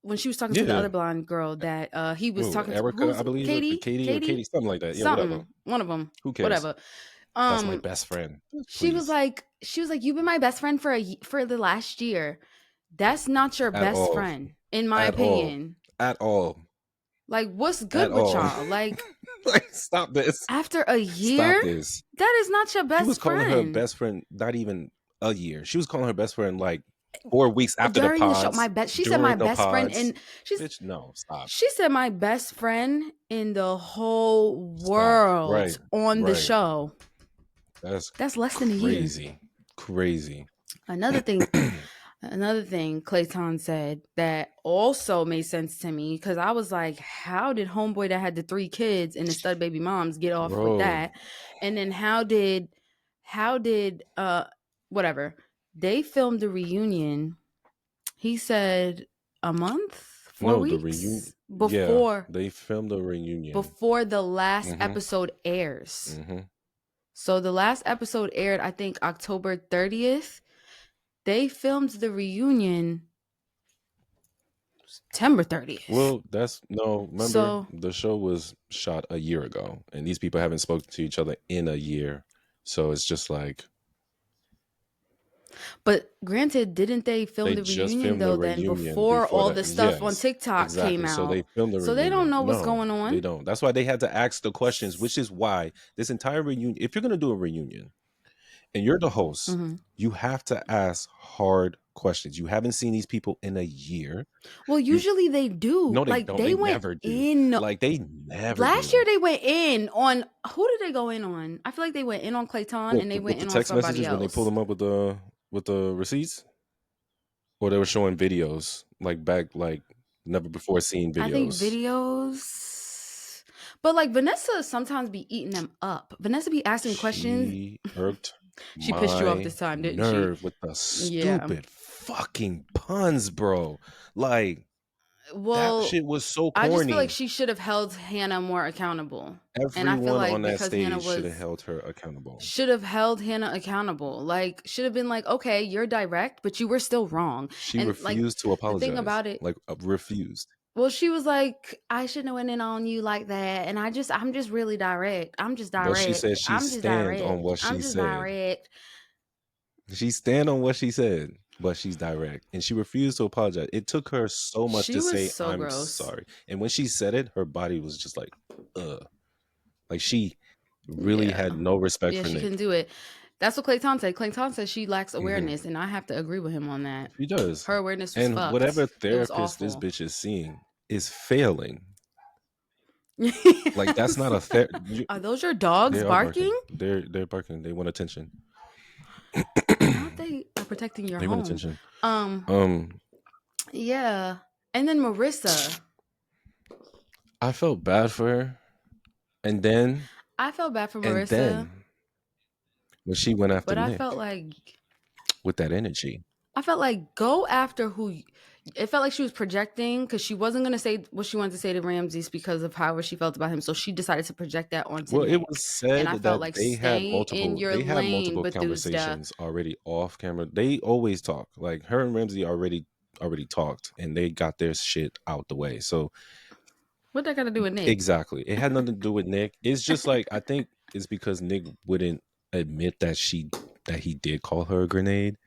When she was talking to the other blonde girl that he was talking Erica, to, I believe, Katie, something like that. Yeah, whatever. One of them. Who cares? Whatever. That's my best friend. Please. She was like, you've been my best friend for the last year. That's not your best friend, in my opinion. At all. Like, what's good with y'all? Like, stop this. After a year, stop this. That is not your best friend. She was calling her best friend not even a year. She was calling her best friend like 4 weeks after during the pods. The show. She said my best friend, and bitch, no, stop. She said my best friend in the whole world on the show. That's less than a year. Crazy. Another thing Clayton said that also made sense to me because I was like, how did homeboy that had the 3 kids and the stud baby moms get off with that? And then how did whatever. They filmed the reunion. He said a month, 4 weeks? The reunion. Before. Yeah, they filmed the reunion. Before the last episode airs. So the last episode aired, I think, October 30th. They filmed the reunion September 30th. Well, remember, the show was shot a year ago. And these people haven't spoken to each other in a year. So it's just like... But granted, didn't they film the reunion though? Before all the stuff on TikTok came out, so they filmed the reunion. So they don't know what's going on. They don't. That's why they had to ask the questions, which is why this entire reunion. If you're gonna do a reunion, and you're the host, you have to ask hard questions. You haven't seen these people in a year. Well, usually they do. No, they like don't. They went never do. in. Like they never. Last year they went in on who did they go in on? I feel like they went in on Clayton and they went in on somebody else. When they pulled them up with the receipts. or they were showing videos like back, like never before seen I think videos. videos. But like Vanessa sometimes be eating them up. Vanessa be asking questions. She irked She pissed you off my this time, didn't she? nerve with the Yeah. stupid fucking puns, bro. Like that Well, shit was so I just feel like corny. she should have held Hannah more accountable. And I feel Everyone on like that because Hannah stage should have was held her accountable. should have held Hannah accountable. Like should have been like, "Okay, you're direct, but you were still wrong." She And like refused to the thing apologize. about it, Like refused. well, she was like, "I shouldn't have went in on you like that." And I'm just really direct. I'm just But she direct. said she stand on what I'm she just said. direct. She stand on what she said, but she's direct. And she refused to apologize. It took her so much She to was say, so I'm gross. sorry. And when she said it, her body was just like, ugh. Like she really Yeah. had no respect Yeah, for she couldn't Nick. do it. That's what Clayton said. Clayton said she lacks hmm awareness, and I have to agree with him on that. She does. Her awareness was And whatever fucked. It was therapist this awful. bitch is seeing is failing. Yes. Like that's not a Are those your dogs they are barking? They're barking. They want attention. Not they are protecting your They want home. attention. Yeah. And then Marissa. I felt bad for her. And then I felt bad for Marissa. When she went after But I Nick felt like with that energy. go after who. It felt like she was projecting because she wasn't going to say what she wanted to say to Ramses because of however she felt about him. So she decided to project that onto Well, Nick. it was said And I that felt like they had stay in your lane, multiple Bethesda. conversations already off camera. They always talk. Like her and Ramsey already talked, and they got their shit out the way. So What that got to do with Nick? exactly, it had nothing to do with Nick. It's just like I think it's because Nick wouldn't admit that he did call her a grenade,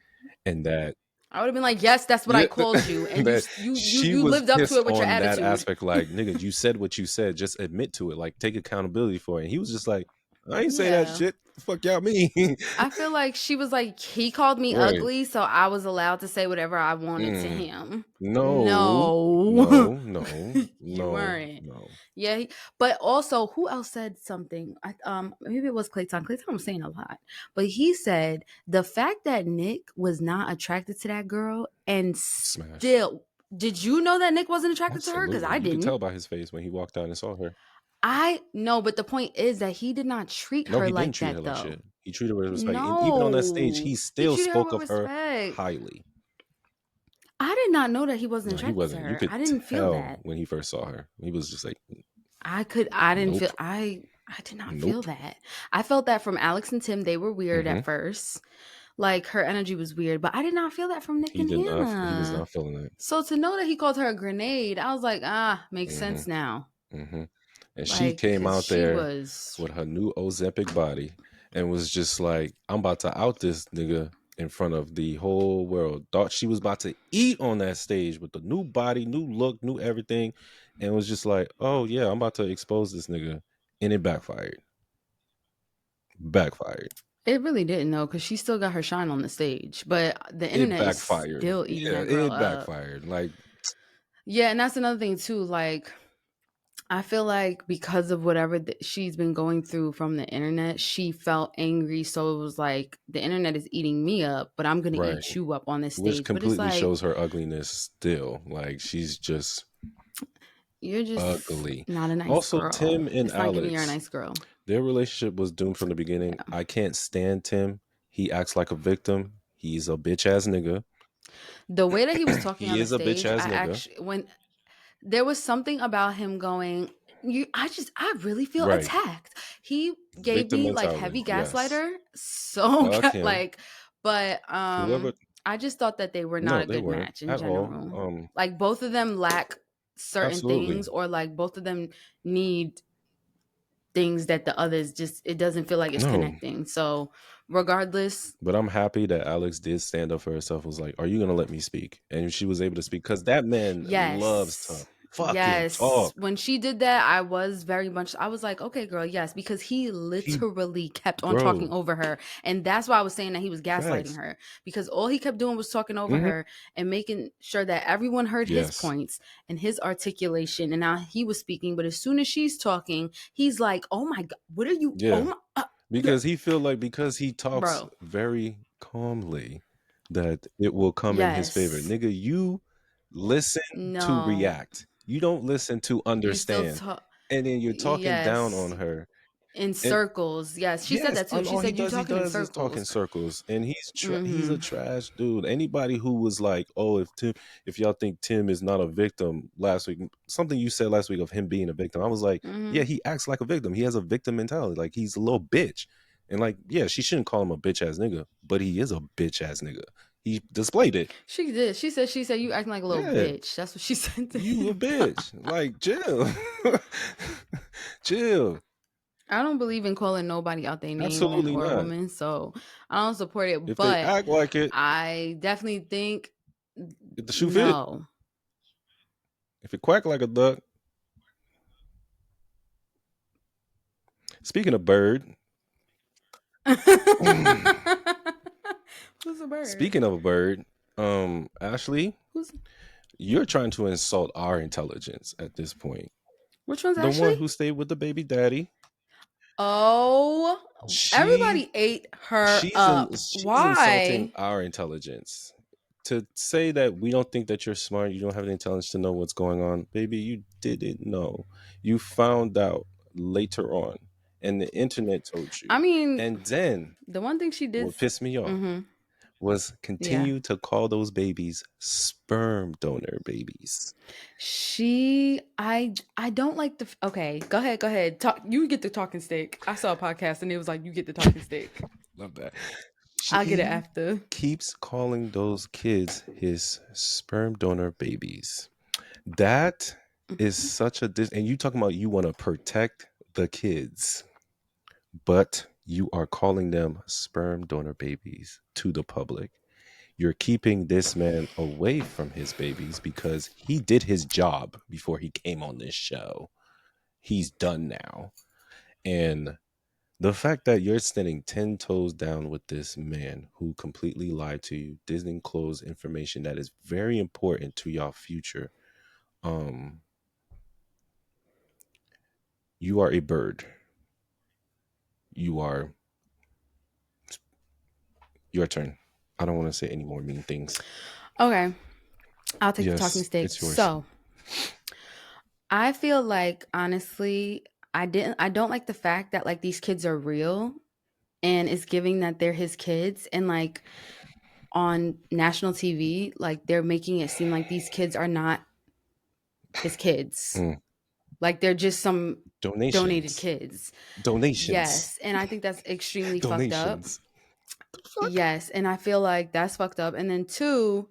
and that I would have been like, yes, that's what I called you. And that she you was lived up to pissed it with your on that attitude. aspect. Like, nigga, you said what you said. Just admit to it. Like, take accountability for it. And he was just like, I ain't say that shit. The fuck y'all mean? I feel like she was like, he called me Right. ugly, so I was allowed to say whatever I wanted to him. No. You weren't. No. Yeah, but also, who else said something? Maybe it was Clayton. Clayton was saying a lot, but he said the fact that Nick was not attracted to that girl and Smash. still. Did you know that Nick wasn't attracted to her? Because I You didn't. could tell by his face when he walked out and saw her. I know, but the point is that he did not treat her he like didn't treat that, her though. like shit. He treated her with respect. No, And even on that stage, he still treated spoke with of her respect. highly. I did not know that he wasn't No, he attracted wasn't. to You her. could I didn't feel tell that. when he first saw her. He was just like, I didn't Nope. feel. I did not feel Nope. that. I felt that from Alex and Tim. They were weird at first. Like her energy was weird, but I did not feel that from Nick and Hannah. He was not feeling it. So to know that he called her a grenade, I was like, makes sense now. And she came out there with her new Opzempic body and was just like, I'm about to out this nigga in front of the whole world. Thought she was about to eat on that stage with the new body, new look, new everything. And was just like, oh yeah, I'm about to expose this nigga. And it backfired. It really didn't though, because she still got her shine on the stage, but the internet is still eating that girl up. Backfired. Like, yeah, and that's another thing too. Like, I feel like because of whatever she's been going through from the internet, she felt angry. So it was like the internet is eating me up, but I'm gonna eat you up on this stage. Which completely but it's like, shows her ugliness still. Like she's just you're just ugly. Not a nice also, girl. Tim and it's Alex, not giving you're a nice girl. Their relationship was doomed from the beginning. Yeah. I can't stand Tim. He acts like a victim. He's a bitch ass nigga. The way that he was talking on the stage, a bitch ass nigga. When there was something about him going, I really feel attacked. He gave victim me mentality. Like heavy gaslighter. Yes. So like, but I just thought that they were not a good match in general. Like both of them lack certain things, or like both of them need things that the others just, it doesn't feel like it's connecting. So regardless. But I'm happy that Alex did stand up for herself. Was like, are you going to let me speak? And she was able to speak because that man loves to fucking talk. When she did that, I was like, okay, girl, yes, because he literally kept on talking over her. And that's why I was saying that he was gaslighting her, because all he kept doing was talking over her and making sure that everyone heard his points and his articulation. And now he was speaking, but as soon as she's talking, he's like, oh my God, what are you? Yeah. Because he feel like, because he talks very calmly, that it will come in his favor. Yes. Nigga, you listen to No. react. You don't listen to You still understand. talk. And then you're talking down Yes. on her. In And circles. Yes. She said yes, that too. She all he said you does, talking in is talk in circles. circles, and he's a Mm-hmm. trash dude. Anybody who was like, "Oh, if y'all think Tim is not a victim," last week, something you said last week of him being a victim, I was like, Mm-hmm. "Yeah, he acts like a victim. He has a victim mentality. Like he's a little bitch." And like, yeah, she shouldn't call him a bitch ass nigga, but he is a bitch ass nigga. He displayed it. She did. She said you acting like a little Yeah, bitch. That's what she said to you a him. bitch. Like, chill, chill. I don't believe in calling nobody out their name, man Absolutely or not. woman, so I don't support it. If they But act like it, I definitely think if the shoe fit, no. if it quack like a duck. Speaking of bird, Who's a bird? speaking of a bird, Ashley, Who's you're trying to insult our intelligence at this point. which one's The one Ashley? who stayed with the baby daddy, Oh, she everybody ate her up. she's insulting Why? our intelligence. To say that we don't think that you're smart, you don't have the intelligence to know what's going on, baby, you didn't know. You found out later on, and the internet told you. I mean, And then the one thing she did. what pissed me off Mm-hmm. was Yeah. continue to call those babies sperm donor babies. I don't like the. Okay, go ahead. Talk. You get the talking stick. I saw a podcast and it was like you get the talking stick. Love that. I'll get it She after. keeps calling those kids his sperm donor babies. That is such a and you talking about you want to protect the kids, but you are calling them sperm donor babies to the public. You're keeping this man away from his babies because he did his job before he came on this show. He's done now. And the fact that you're standing 10 toes down with this man who completely lied to you, didn't close information that is very important to your future, um, you are a bird. You are your turn. I don't want to say any more mean things. Okay, I'll take the talking Yes, stick. it's yours. So I feel like honestly, I don't like the fact that like these kids are real and it's giving that they're his kids and like on national TV, like they're making it seem like these kids are not his kids. Mm. Like they're just some donated Donations. kids. Donations. Yes, and I think that's extremely fucked up. Donations. Yes, and I feel like that's fucked up. And then two,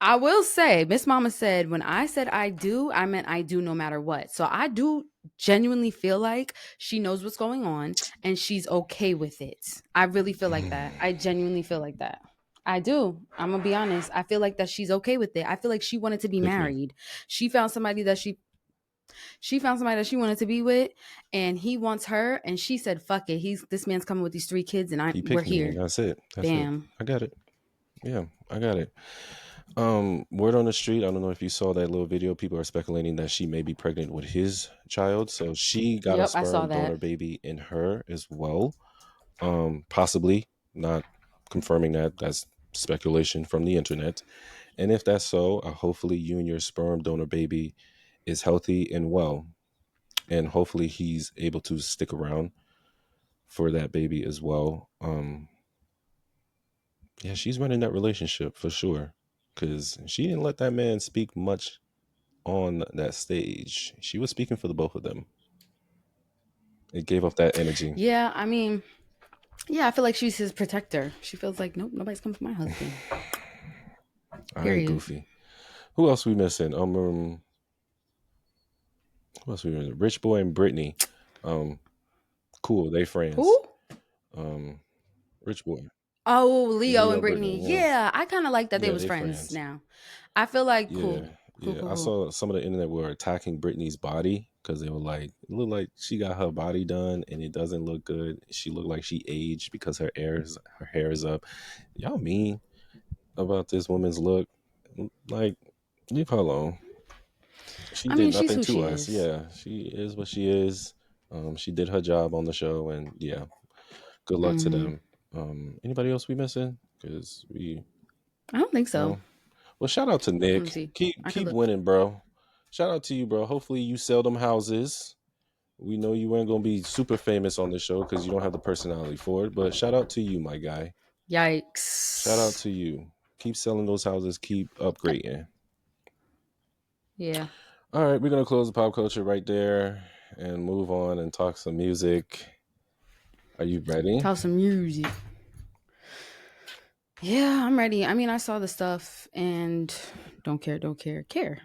I will say, Miss Mama said when I said I do, I meant I do no matter what. So I do genuinely feel like she knows what's going on and she's okay with it. I really feel like that. I genuinely feel like that. I do. I'm gonna be honest. I feel like that she's okay with it. I feel like she wanted to be Pick me. married. She found somebody that she found somebody that she wanted to be with, and he wants her. And she said, "Fuck it. This man's coming with these 3 kids, and He we're picked me, here." and that's it. That's it. Bam. I got it. Yeah, I got it. Word on the street, I don't know if you saw that little video. People are speculating that she may be pregnant with his child. So she got a Yep, I saw sperm donor that. baby in her as well. Possibly, not confirming that. That's speculation from the internet. And if that's so, hopefully you and your sperm donor baby is healthy and well. And hopefully he's able to stick around for that baby as well. Yeah, she's running that relationship for sure. Because she didn't let that man speak much on that stage. She was speaking for the both of them. It gave off that energy. Yeah, I mean, yeah, I feel like she's his protector. She feels like, nope, nobody's coming for my husband. All right, Period. Goofy. Who else we missing? Who else we missing? Rich Boy and Brittany. Cool, they friends. Who? Rich Boy. Oh, Leo and Brittany. Brittany. Yeah, I kind of like that they Yeah, was they friends friends. now. I feel like Yeah, cool. yeah. I Cool. saw some of the internet were attacking Brittany's body because they were like, it looked like she got her body done and it doesn't look good. She looked like she aged because her hair is up. Y'all mean about this woman's look? Like, leave her alone. She I did mean, she's nothing who to she us. is. Yeah, she is what she is. She did her job on the show, and yeah, good luck to them. Anybody else we missing? Because we I don't think so. No. Well, shout out to Let me Nick. see. I could Keep look. winning, bro. Shout out to you, bro. Hopefully you sell them houses. We know you weren't gonna be super famous on the show because you don't have the personality for it. But shout out to you, my guy. Shout out Yikes. to you. Keep selling those houses. Keep upgrading. Yeah. All right, we're gonna close the pop culture right there and move on and talk some music. Are you ready? Talk some music. Yeah, I'm ready. I mean, I saw the stuff and don't care. Care.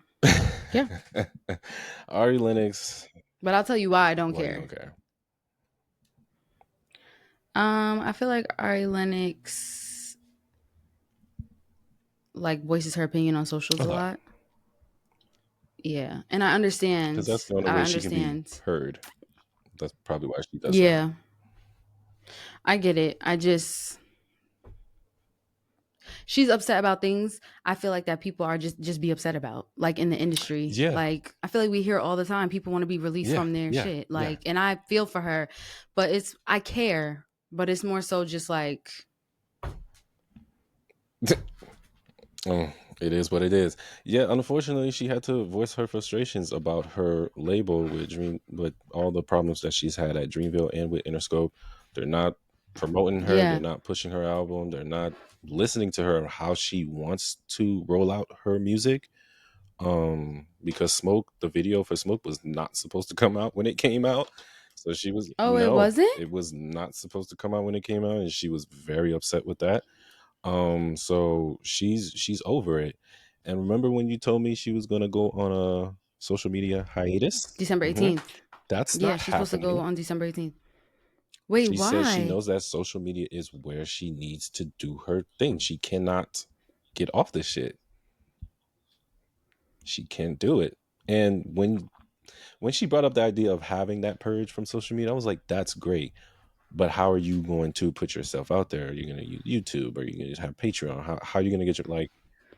Ari Lennox. But I'll tell you why I don't Why you care. don't care? I feel like Ari Lennox like voices her opinion on socials a lot. Yeah, and I understand. Because that's the only way she can be heard. That's probably why she does that. Yeah, I get it. She's upset about things I feel like that people are just be upset about, like in the industry. Yeah. Like I feel like we hear all the time people want to be released from their shit. Like, and I feel for her, but I care, but it's more so just like it is what it is. Yeah, unfortunately, she had to voice her frustrations about her label with all the problems that she's had at Dreamville and with Interscope. They're not promoting her. Yeah. They're not pushing her album. They're not listening to her how she wants to roll out her music. Because Smoke, the video for Smoke was not supposed to come out when it came out. So she was it wasn't? It was not supposed to come out when it came out, and she was very upset with that. So she's over it. And remember when you told me she was gonna go on a social media hiatus? December 18th. That's Yeah, not she's happening. supposed to go on December 18th. Wait, she why? says she knows that social media is where she needs to do her thing. She cannot get off this shit. She can't do it. And when she brought up the idea of having that purge from social media, I was like, that's great. But how are you going to put yourself out there? Are you going to use YouTube? Are you going to have Patreon? How are you going to get your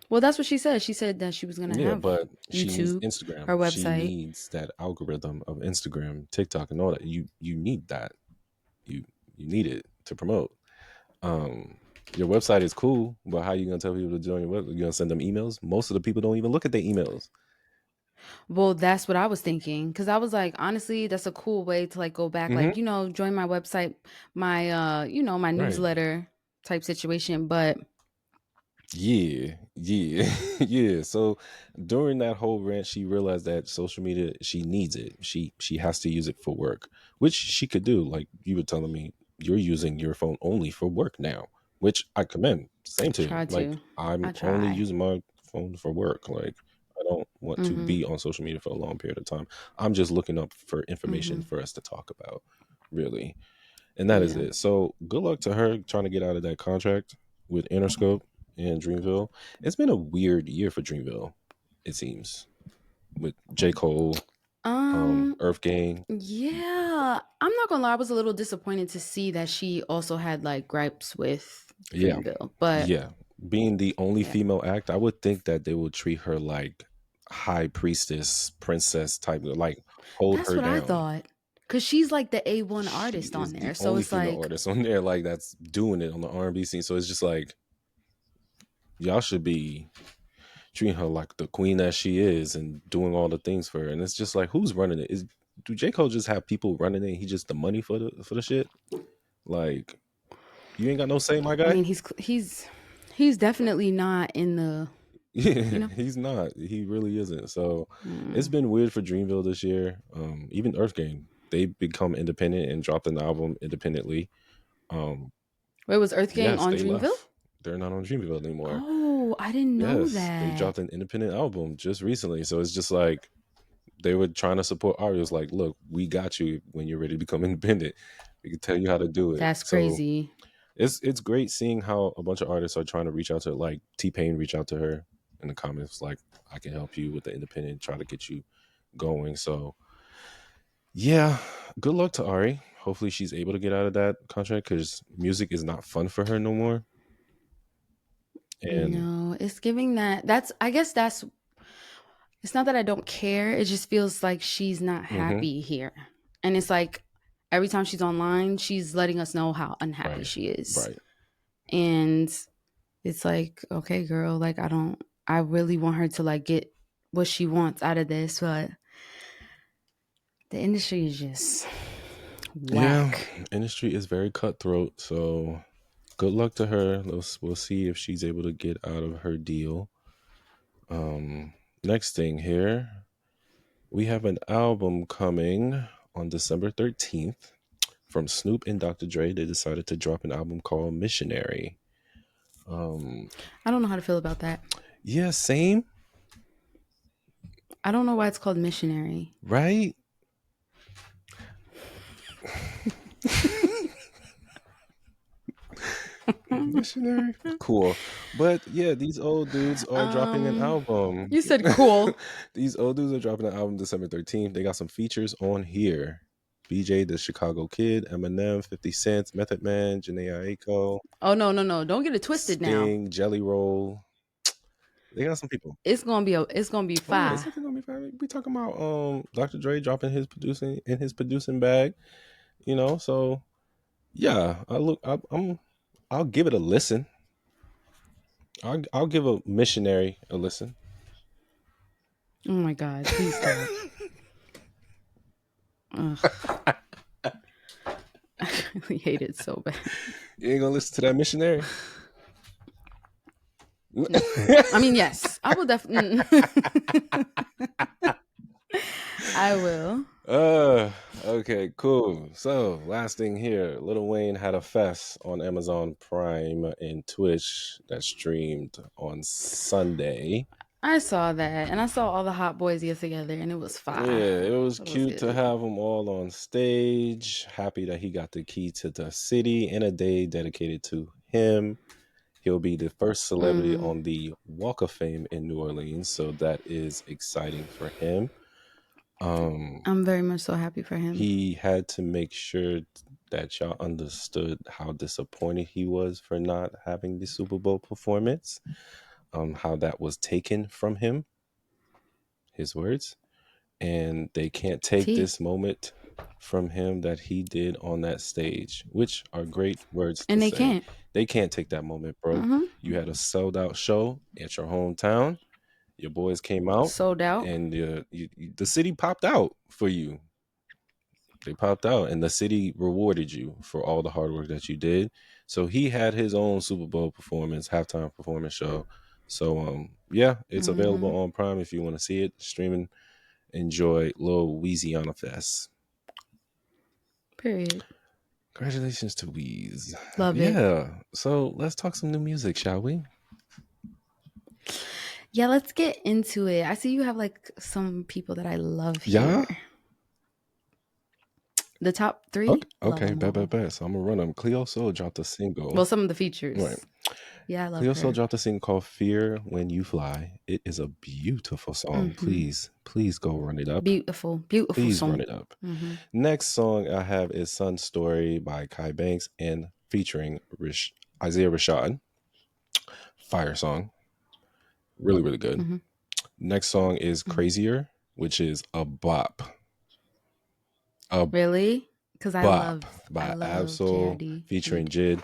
Well, that's what she said. She said that she was going to have but YouTube, she needs Instagram. her website. She needs that algorithm of Instagram, TikTok, and all that. You need that. You need it to promote. Your website is cool, but how are you going to tell people to join your website? You're going to send them emails? Most of the people don't even look at their emails. Well, that's what I was thinking, because I was like, honestly, that's a cool way to like go back, like, join my website, my my newsletter type situation. But yeah. So during that whole rant, she realized that social media, she needs it. She has to use it for work, which she could do. Like you were telling me, you're using your phone only for work now, which I commend. Same to you. Like I'm only using my phone for work. Like I don't want to be on social media for a long period of time. I'm just looking up for information for us to talk about, really. And that is it. So good luck to her trying to get out of that contract with Interscope and Dreamville. It's been a weird year for Dreamville, it seems, with J. Cole, Earth Gang. Yeah, I'm not gonna lie, I was a little disappointed to see that she also had like gripes with Dreamville. But being the only female act, I would think that they would treat her like high priestess, princess type, like hold her down. That's what I thought. Because she's like the A1 artist on there. So only it's female like artist on there, like that's doing it on the R&B scene. So it's just like y'all should be treating her like the queen that she is and doing all the things for her. And it's just like, who's running it? Do J. Cole just have people running it? He just the money for the shit? Like, you ain't got no say, my guy. I mean, he's definitely not in the. He's not. He really isn't. So it's been weird for Dreamville this year. Even Earth Gang, they've become independent and dropped an album independently. Wait, was Earth Gang on Dreamville? Left. They're not on Dreamville anymore. Oh, I didn't know that. They dropped an independent album just recently. So it's just like they were trying to support Ari. It was like, look, we got you when you're ready to become independent. We can tell you how to do it. That's crazy. It's great seeing how a bunch of artists are trying to reach out to her. Like T-Pain reached out to her in the comments, like, I can help you with the independent, try to get you going. So yeah, good luck to Ari. Hopefully she's able to get out of that contract, because music is not fun for her no more. And no, it's giving that. I guess that's. It's not that I don't care. It just feels like she's not happy here, and it's like every time she's online, she's letting us know how unhappy she is. Right. And it's like, okay, girl, like I really want her to like get what she wants out of this, but the industry is just Yeah, whack. industry is very cutthroat. So good luck to her. We'll see if she's able to get out of her deal. Next thing here, we have an album coming on December 13th from Snoop and Dr. Dre. They decided to drop an album called Missionary. I don't know how to feel about that. Yeah, same, I don't know why it's called Missionary. right? Missionary, cool. But yeah, these old dudes are dropping an album. You said cool. These old dudes are dropping an album December 13th. They got some features on here. BJ the Chicago Kid, Eminem, 50 Cent, Method Man, Janae Aiko, Oh no, don't get it twisted now. Sting, Jelly Roll. They got some people. It's gonna be Oh yeah, fire. it's definitely gonna be fine. We talking about Dr. Dre dropping his producing bag, so yeah, I'll give it a listen. I'll give a Missionary a listen. Oh my god, please stop. Ugh. I really hate it so bad. You ain't gonna listen to that Missionary? No. I mean, yes, I will definitely. I will. Okay, cool. So last thing here, Lil Wayne had a fest on Amazon Prime and Twitch that streamed on Sunday. I saw that, and I saw all the hot boys get together, and it was fire. Yeah, it was It was cute to good. have them all on stage. Happy that he got the key to the city and a day dedicated to him. He'll be the first celebrity on the Walk of Fame in New Orleans, so that is exciting for him. I'm very much so happy for him. He had to make sure that y'all understood how disappointed he was for not having the Super Bowl performance, how that was taken from him, his words, and they can't take this moment from him that he did on that stage, which are great words And to they say. can't. They can't take that moment, bro. You had a sold out show at your hometown. Your boys came out, Sold out. and the city popped out for you. They popped out, and the city rewarded you for all the hard work that you did. So he had his own Super Bowl performance, halftime performance show. So yeah, it's available on Prime if you want to see it. Streaming, enjoy Lil Louisiana Fest. Period. Congratulations to Weez. Love it. Yeah. So let's talk some new music, shall we? Yeah, let's get into it. I see you have like some people that I love here. Yeah. The top 3? Okay, bet. So I'm gonna run them. Cleo Soul dropped a single. Well, some of the features. Right. Yeah, I love Cleo her. Soul dropped a single called Fear When You Fly. It is a beautiful song. Please go run it up. Beautiful Please song. run it up. Next song I have is Sun Story by Kai Banks and featuring Isaiah Rashad. Fire song. Really, really good. Next song is Crazier, which is a bop. Really? Because I love Absol JID. featuring Jid.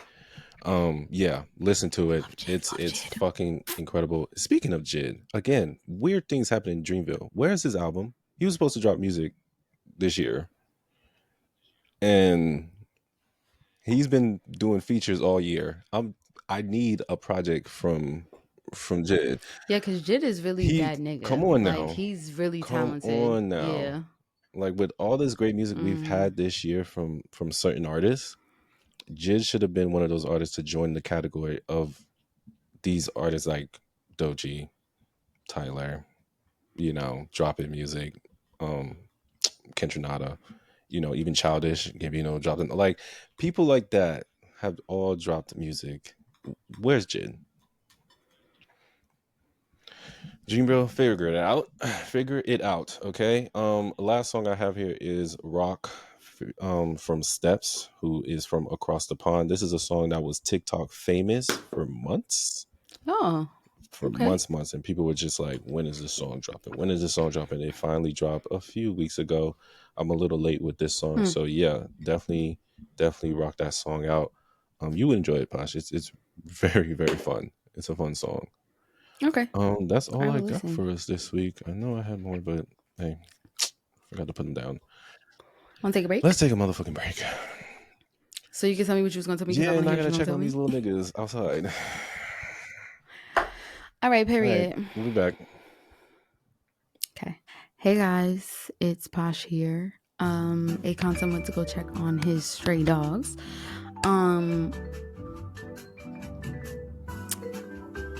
Yeah, listen to it. It's fucking incredible. Speaking of Jid, again, weird things happen in Dreamville. Where's his album? He was supposed to drop music this year, and he's been doing features all year. I need a project from Jid. Yeah, because Jid is really that nigga. Come on now. Like, he's really talented. Come on now. Yeah. Like, with all this great music we've had this year from certain artists, Jid should have been one of those artists to join the category of these artists like Doechii, Tyler, dropping music, Kentronada, even Childish, dropping, like, people like that have all dropped music. Where's Jid? Dreamville, figure it out, okay? Last song I have here is Rock from Steps, who is from across the pond. This is a song that was TikTok famous for months. Oh, for months, and people were just like, when is this song dropping? When is this song dropping? It finally dropped a few weeks ago. I'm a little late with this song, so yeah, definitely rock that song out. You would enjoy it, Posh. It's very, very fun. It's a fun song. Okay. That's all I I will got listen. for us this week. I know I had more, but hey, forgot to put them down. Want to take a break? Let's take a motherfucking break. So you can tell me what you was going to tell me because I Yeah, want and to I hear what gotta you're going check to tell on me. these little niggas outside. All right, All right, period. we'll be back. Okay. Hey guys, it's Posh here. Akon went to go check on his stray dogs.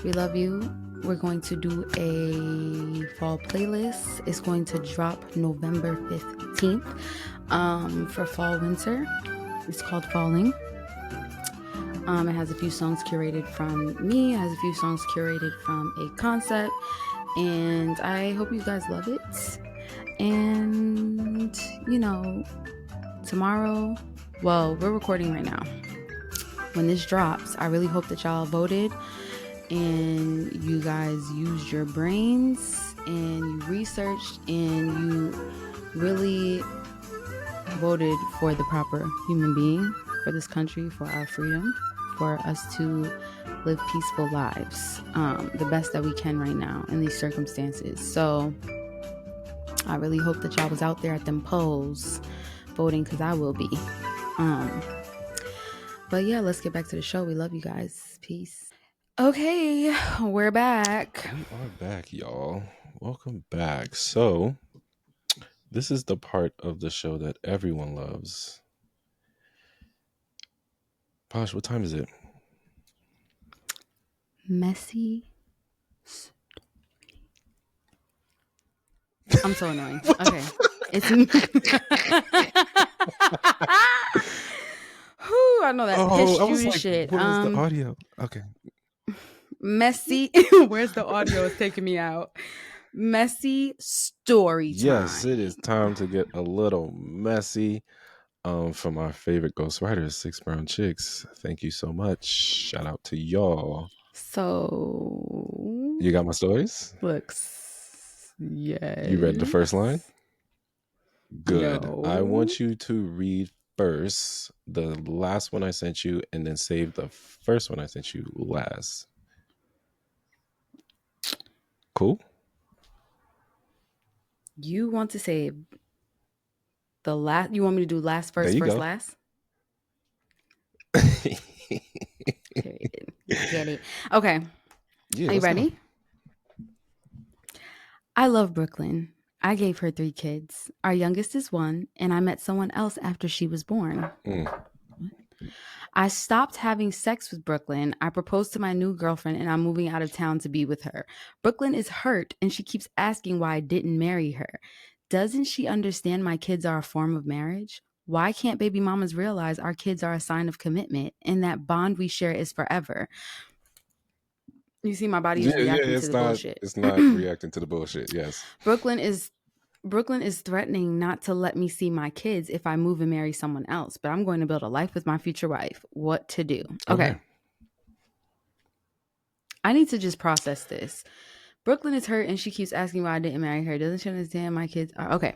We love you. We're going to do a fall playlist. It's going to drop November 15th for fall winter. It's called Falling. It has a few songs curated from me. It has a few songs curated from a concept. And I hope you guys love it. And, tomorrow, well, we're recording right now. When this drops, I really hope that y'all voted and you guys used your brains and you researched and you really voted for the proper human being for this country, for our freedom, for us to live peaceful lives, the best that we can right now in these circumstances. So I really hope that y'all was out there at them polls voting, because I will be. But yeah, let's get back to the show. We love you guys. Peace. Okay, we're back. We are back, y'all. Welcome back. So, this is the part of the show that everyone loves. Posh, what time is it? Messy. I'm so annoying. Okay. It's Whew, I know that pissed I you was to like, shit. where's the audio? Okay. Messy. Where's the audio? It's taking me out. Messy story time. Yes, it is time to get a little messy. From our favorite ghostwriters, Six Brown Chicks. Thank you so much. Shout out to y'all. So You got my stories? looks. Yes. You read the first line? Good. No. I want you to read first the last one I sent you and then save the first one I sent you last. Cool? You want to say the last? You want me to do last first, There you first go. last? Period. Get it? Okay. Yeah, Are you ready? I love Brooklyn. I gave her 3 kids. Our youngest is 1, and I met someone else after she was born. I stopped having sex with Brooklyn. I proposed to my new girlfriend, and I'm moving out of town to be with her. Brooklyn is hurt, and she keeps asking why I didn't marry her. Doesn't she understand my kids are a form of marriage? Why can't baby mamas realize our kids are a sign of commitment and that bond we share is forever? You see, my body is reacting to the bullshit. It's not reacting to the bullshit. Yes. Brooklyn is threatening not to let me see my kids if I move and marry someone else, but I'm going to build a life with my future wife. What to do? Okay. I need to just process this. Brooklyn is hurt and she keeps asking why I didn't marry her. Doesn't she understand my kids are okay?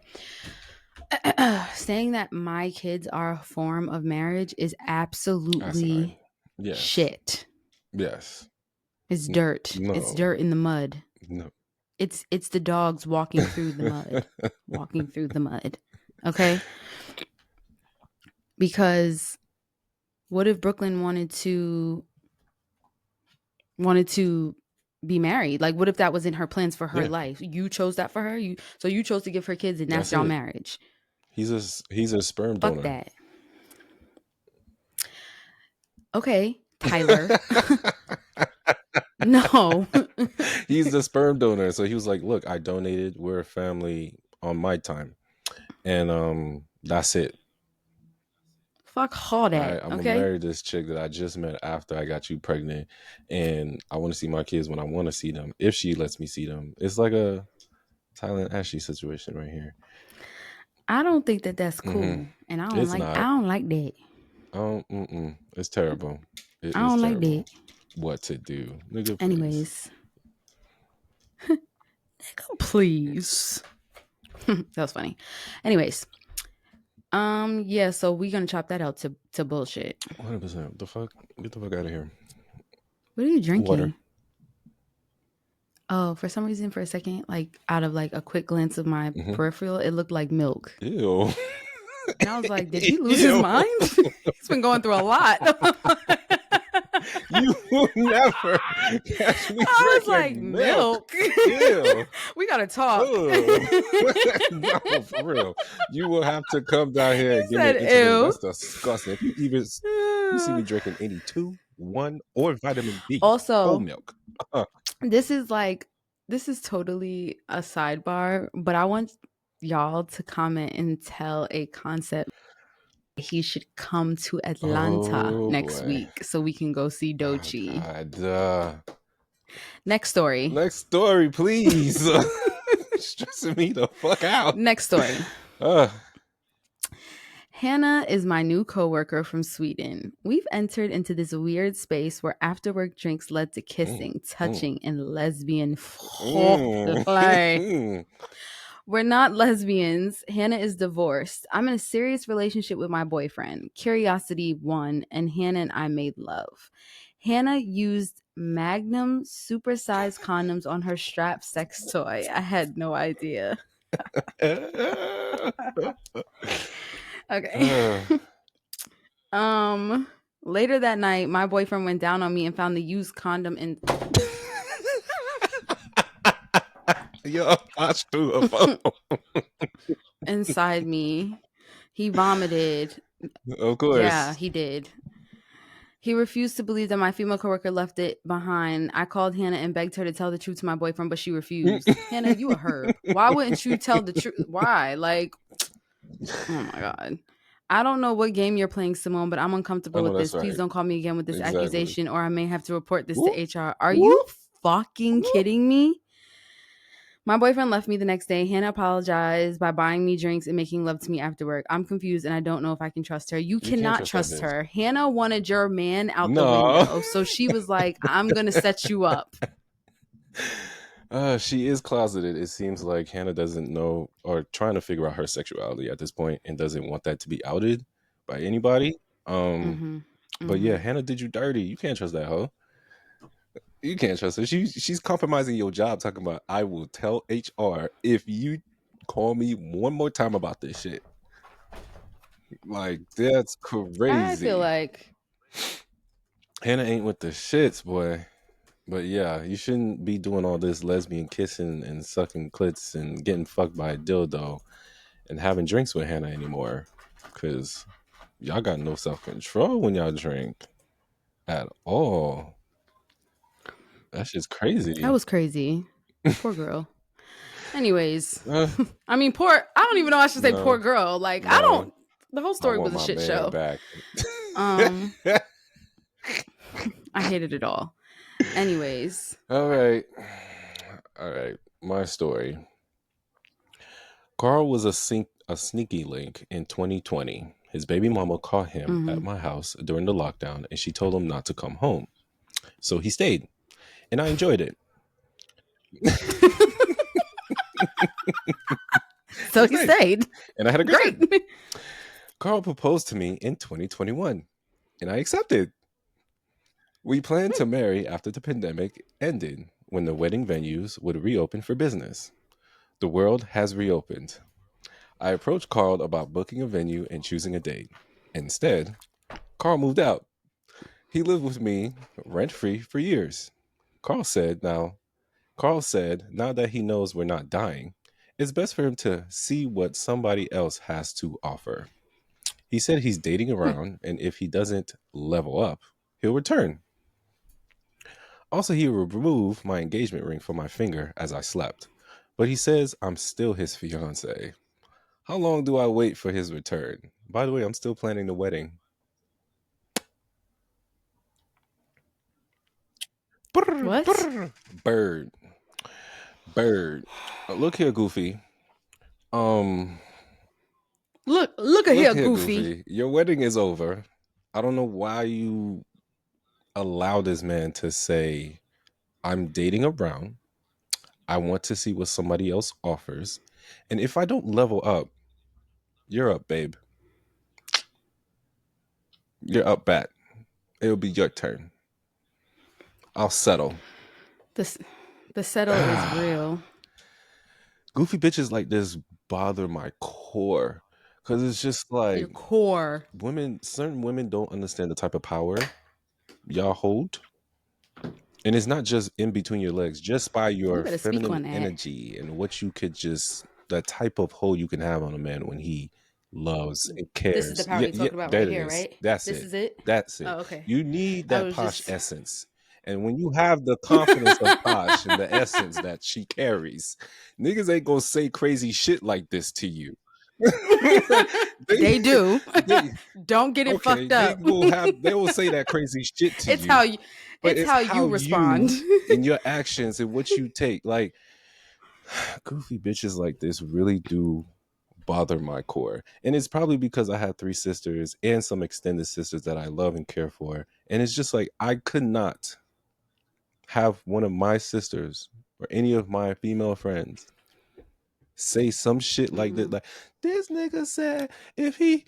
Saying that my kids are a form of marriage is absolutely shit. Yes. It's dirt. No. It's dirt in the mud. No. It's the dogs walking through the mud. Walking through the mud. Okay? Because what if Brooklyn wanted to be married? Like, what if that was in her plans for her life? You chose that for her? So you chose to give her kids, and that's y'all marriage. He's a sperm donor. Fuck that. Okay, Tyler. No. He's the sperm donor. So he was like, look, I donated. We're a family on my time. And that's it. Fuck all that. I'm gonna marry this chick that I just met after I got you pregnant, and I want to see my kids when I want to see them, if she lets me see them. It's like a Thailand Ashley situation right here. I don't think that that's cool, and I don't like that. It's terrible. I don't like that. What to do, nigga? Please. Anyways, nigga, please. That was funny. Anyways. Yeah, so we're gonna chop that out to bullshit. 100%. The fuck? Get the fuck out of here. What are you drinking? Water. Oh, for some reason, for a second, like out of like a quick glance of my Mhm. peripheral, it looked like milk. Ew. And I was like, did he lose his Ew. mind? He's been going through a lot. You will never catch me I was like, drinking milk. milk? Ew. We got to talk. Ugh. No, for real. You will have to come down here and He give me an said, interview. ew. That's disgusting. If you see me drinking any 2, 1, or vitamin D, Also, whole milk. this is totally a sidebar, but I want y'all to comment and tell a concept. He should come to Atlanta Oh, next boy. week so we can go see Oh, Doechii. God. Next story. Next story, please. Stressing me the fuck out. Next story. Hannah is my new coworker from Sweden. We've entered into this weird space where after-work drinks led to kissing, touching, and lesbian play. We're not lesbians. Hannah is divorced. I'm in a serious relationship with my boyfriend. Curiosity won, and Hannah and I made love. Hannah used Magnum supersized condoms on her strap sex toy. I had no idea. Okay. Later that night, my boyfriend went down on me and found the used condom in Yo, I threw a phone. inside me. He vomited. Of course. Yeah, he did. He refused to believe that my female coworker left it behind. I called Hannah and begged her to tell the truth to my boyfriend, but she refused. Hannah, you a herb. Why wouldn't you tell the truth? Why? Like, oh my God. I don't know what game you're playing, Simone, but I'm uncomfortable with this. Right. Please don't call me again with this Exactly. accusation, or I may have to report this to HR. Are you fucking kidding me? My boyfriend left me the next day. Hannah apologized by buying me drinks and making love to me after work. I'm confused and I don't know if I can trust her. You cannot trust her. Hannah wanted your man out the window. So she was like, I'm going to set you up. She is closeted. It seems like Hannah doesn't know or trying to figure out her sexuality at this point and doesn't want that to be outed by anybody. But yeah, Hannah did you dirty. You can't trust that hoe. You can't trust her. She's compromising your job, talking about I will tell HR if you call me one more time about this shit. Like, that's crazy. I feel like Hannah ain't with the shits, boy. But yeah, you shouldn't be doing all this lesbian kissing and sucking clits and getting fucked by a dildo and having drinks with Hannah anymore. Because y'all got no self-control when y'all drink at all. That shit's crazy. that was crazy. Poor girl. Anyways, I mean, I don't even know I should say poor girl. Like, the whole story was a shit show. Back. I hated it all. Anyways. All right. My story. Carl was a sneaky link in 2020. His baby mama caught him at my house during the lockdown, and she told him not to come home. So he stayed, and I enjoyed it. So he stayed. And I had a great. Carl proposed to me in 2021, and I accepted. We planned to marry after the pandemic ended, when the wedding venues would reopen for business. The world has reopened. I approached Carl about booking a venue and choosing a date. Instead, Carl moved out. He lived with me rent-free for years. Carl said now that he knows we're not dying, it's best for him to see what somebody else has to offer. He said he's dating around, and if he doesn't level up, he'll return. Also, he will remove my engagement ring from my finger as I slept. But he says I'm still his fiance. How long do I wait for his return? By the way, I'm still planning the wedding. What? Bird. Look here, Goofy. Look at here, Goofy. Your wedding is over. I don't know why you allow this man to say, I'm dating around. I want to see what somebody else offers. And if I don't level up, you're up, babe. You're up, It'll be your turn. I'll settle. The settle is real. Goofy bitches like this bother my core. Cause it's just Your like core. certain women don't understand the type of power y'all hold. And it's not just in between your legs, just by You your better speak feminine on that. energy and what you could just, the type of hold you can have on a man when he loves and This is the cares. power you're talking about There right it here, is. right? That's This it. is it? That's it. Oh, okay. You need I that was Posh just essence. And when you have the confidence of Posh and the essence that she carries, niggas ain't gonna say crazy shit like this to you. they do. they Don't get it okay, fucked up. they will say that crazy shit to it's you, how you but it's it's how you how respond. you and your actions and what you take. Like goofy bitches like this really do bother my core. And it's probably because I had 3 sisters and some extended sisters that I love and care for. And it's just like I could not have one of my sisters or any of my female friends say some shit like that. Like, this nigga said if he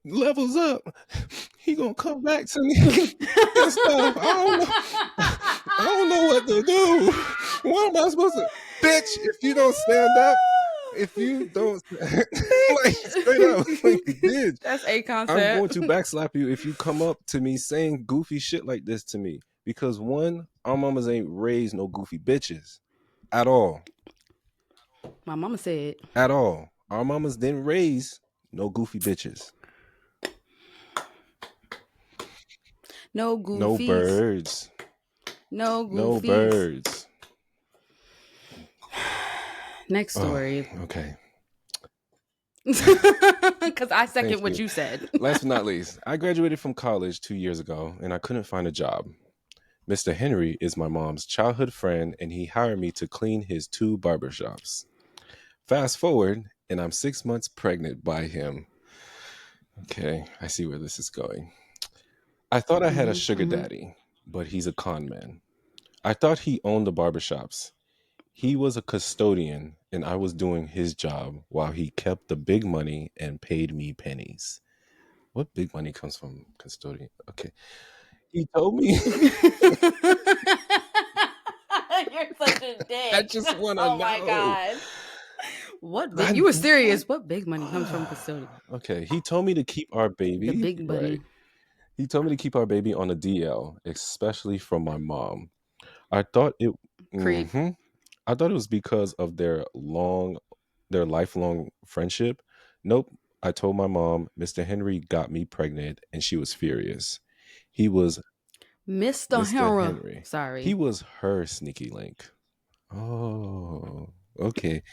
levels up, he gonna come back to me and stuff. I don't know what to do. What am I supposed to, bitch? If you don't stand up, if you don't, like straight up, like bitch, That's a I'm going concept. to backslap you if you come up to me saying goofy shit like this to me. Because one, our mamas ain't raised no goofy bitches at all. My mama said, At all. Our mamas didn't raise no goofy bitches. no No goofies. birds. No goofies. No birds. Next story. Oh, okay. Because I second Thank what you. you said. Last but not least, I graduated from college 2 years ago and I couldn't find a job. Mr. Henry is my mom's childhood friend and he hired me to clean his 2 barbershops. Fast forward, and I'm 6 months pregnant by him. Okay, I see where this is going. I thought I had a sugar daddy, but he's a con man. I thought he owned the barbershops. He was a custodian, and I was doing his job while he kept the big money and paid me pennies. What big money comes from custodian? Okay. He told me. You're such a dick. I just want to Oh know. my god. What big? You were serious. What big money comes from custodian? Okay. He told me to keep our baby. The big money. Right. He told me to keep our baby on a DL, especially from my mom. I thought it. Creep. I thought it was because of their lifelong friendship. Nope. I told my mom, Mr. Henry got me pregnant, and she was furious. He was Mr. Mr. Henry. Henry. Sorry. He was her sneaky link. Oh, okay.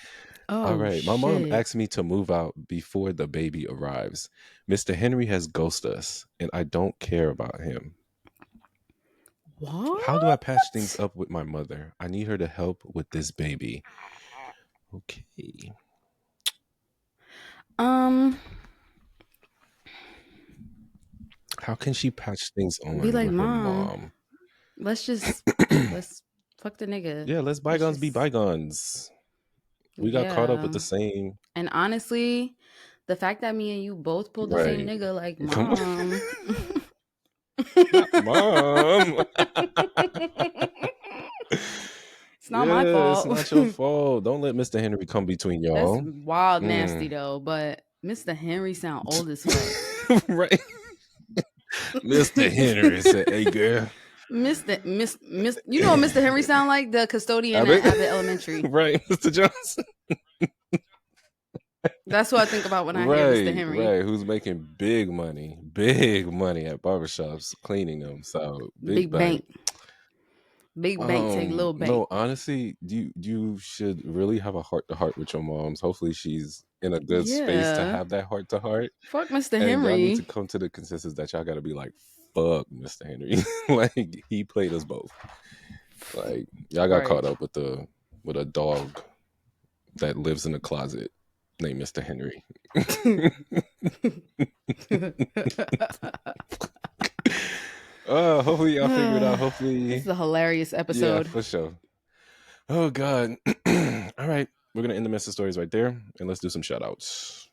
Oh, All right. My mom shit. asked me to move out before the baby arrives. Mr. Henry has ghosted us, and I don't care about him. What? How do I patch things up with my mother? I need her to help with this baby. Okay. How can she patch things on Be like, with her Mom. mom? Let's fuck the nigga. Yeah, let's bygones be bygones. We got caught up with the same. And honestly, the fact that me and you both pulled the same Right. nigga, like, Come on. Mom. Mom. It's not my fault. It's not your fault. Don't let Mr. Henry come between y'all. That's wild nasty though, but Mr. Henry sound old as fuck. Right. Mr. Henry said, "Hey girl." Mr. You know what Mr. Henry sound like? The custodian at Abbott Elementary. Right, Mr. Johnson. That's what I think about when I hear Mr. Henry. Right, who's making big money at barbershops, cleaning them. So big bank. Big bank take little bank. No, honestly, you should really have a heart to heart with your moms. Hopefully, she's in a good space to have that heart to heart. Fuck Mr. And Henry. y'all need to come to the consensus that y'all got to be like, fuck Mr. Henry. Like he played us both. Like y'all got caught up with a dog that lives in a closet named Mr. Henry. Hopefully y'all figure it out. Hopefully this is a hilarious episode. Yeah, for sure. Oh God. All right, we're gonna end the message stories right there, and let's do some shout outs.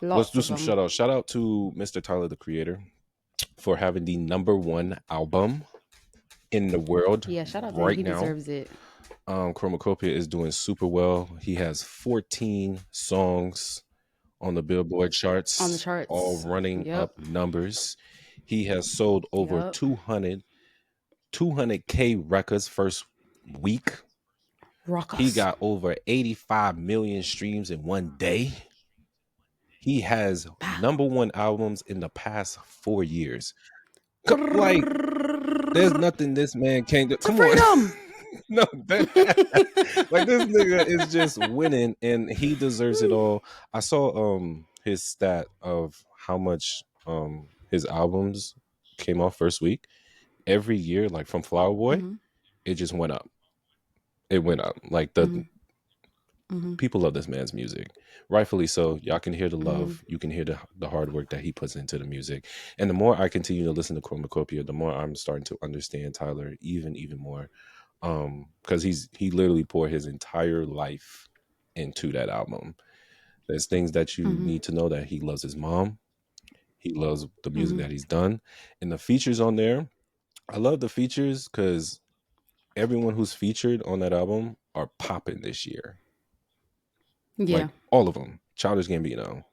Let's do some shout outs. Shout out to Mr. Tyler the Creator for having the #1 album in the world Yeah, shout out to him. right He now. deserves it. Chromacopia is doing super well. He has 14 songs on the Billboard On the charts, all charts. running Yep. up numbers. He has sold over Yep. 200K records first week. He Rockers. got over 85 million streams in one day. He has number one albums in the past 4 years. Like, there's nothing this man can't do. To Come on. freedom. No, like this nigga is just winning and he deserves it all. I saw his stat of how much his albums came off first week. Every year, like from Flower Boy, it just went up. It went up. Like the people love this man's music. Rightfully so. Y'all can hear the love. You can hear the hard work that he puts into the music. And the more I continue to listen to Chromacopia, the more I'm starting to understand Tyler even more. Because he literally poured his entire life into that album. There's things that you need to know, that he loves his mom. He loves the music that he's done. And the features on there, I love the features because everyone who's featured on that album are popping this year. Yeah. Like all of them. Childish Gambino,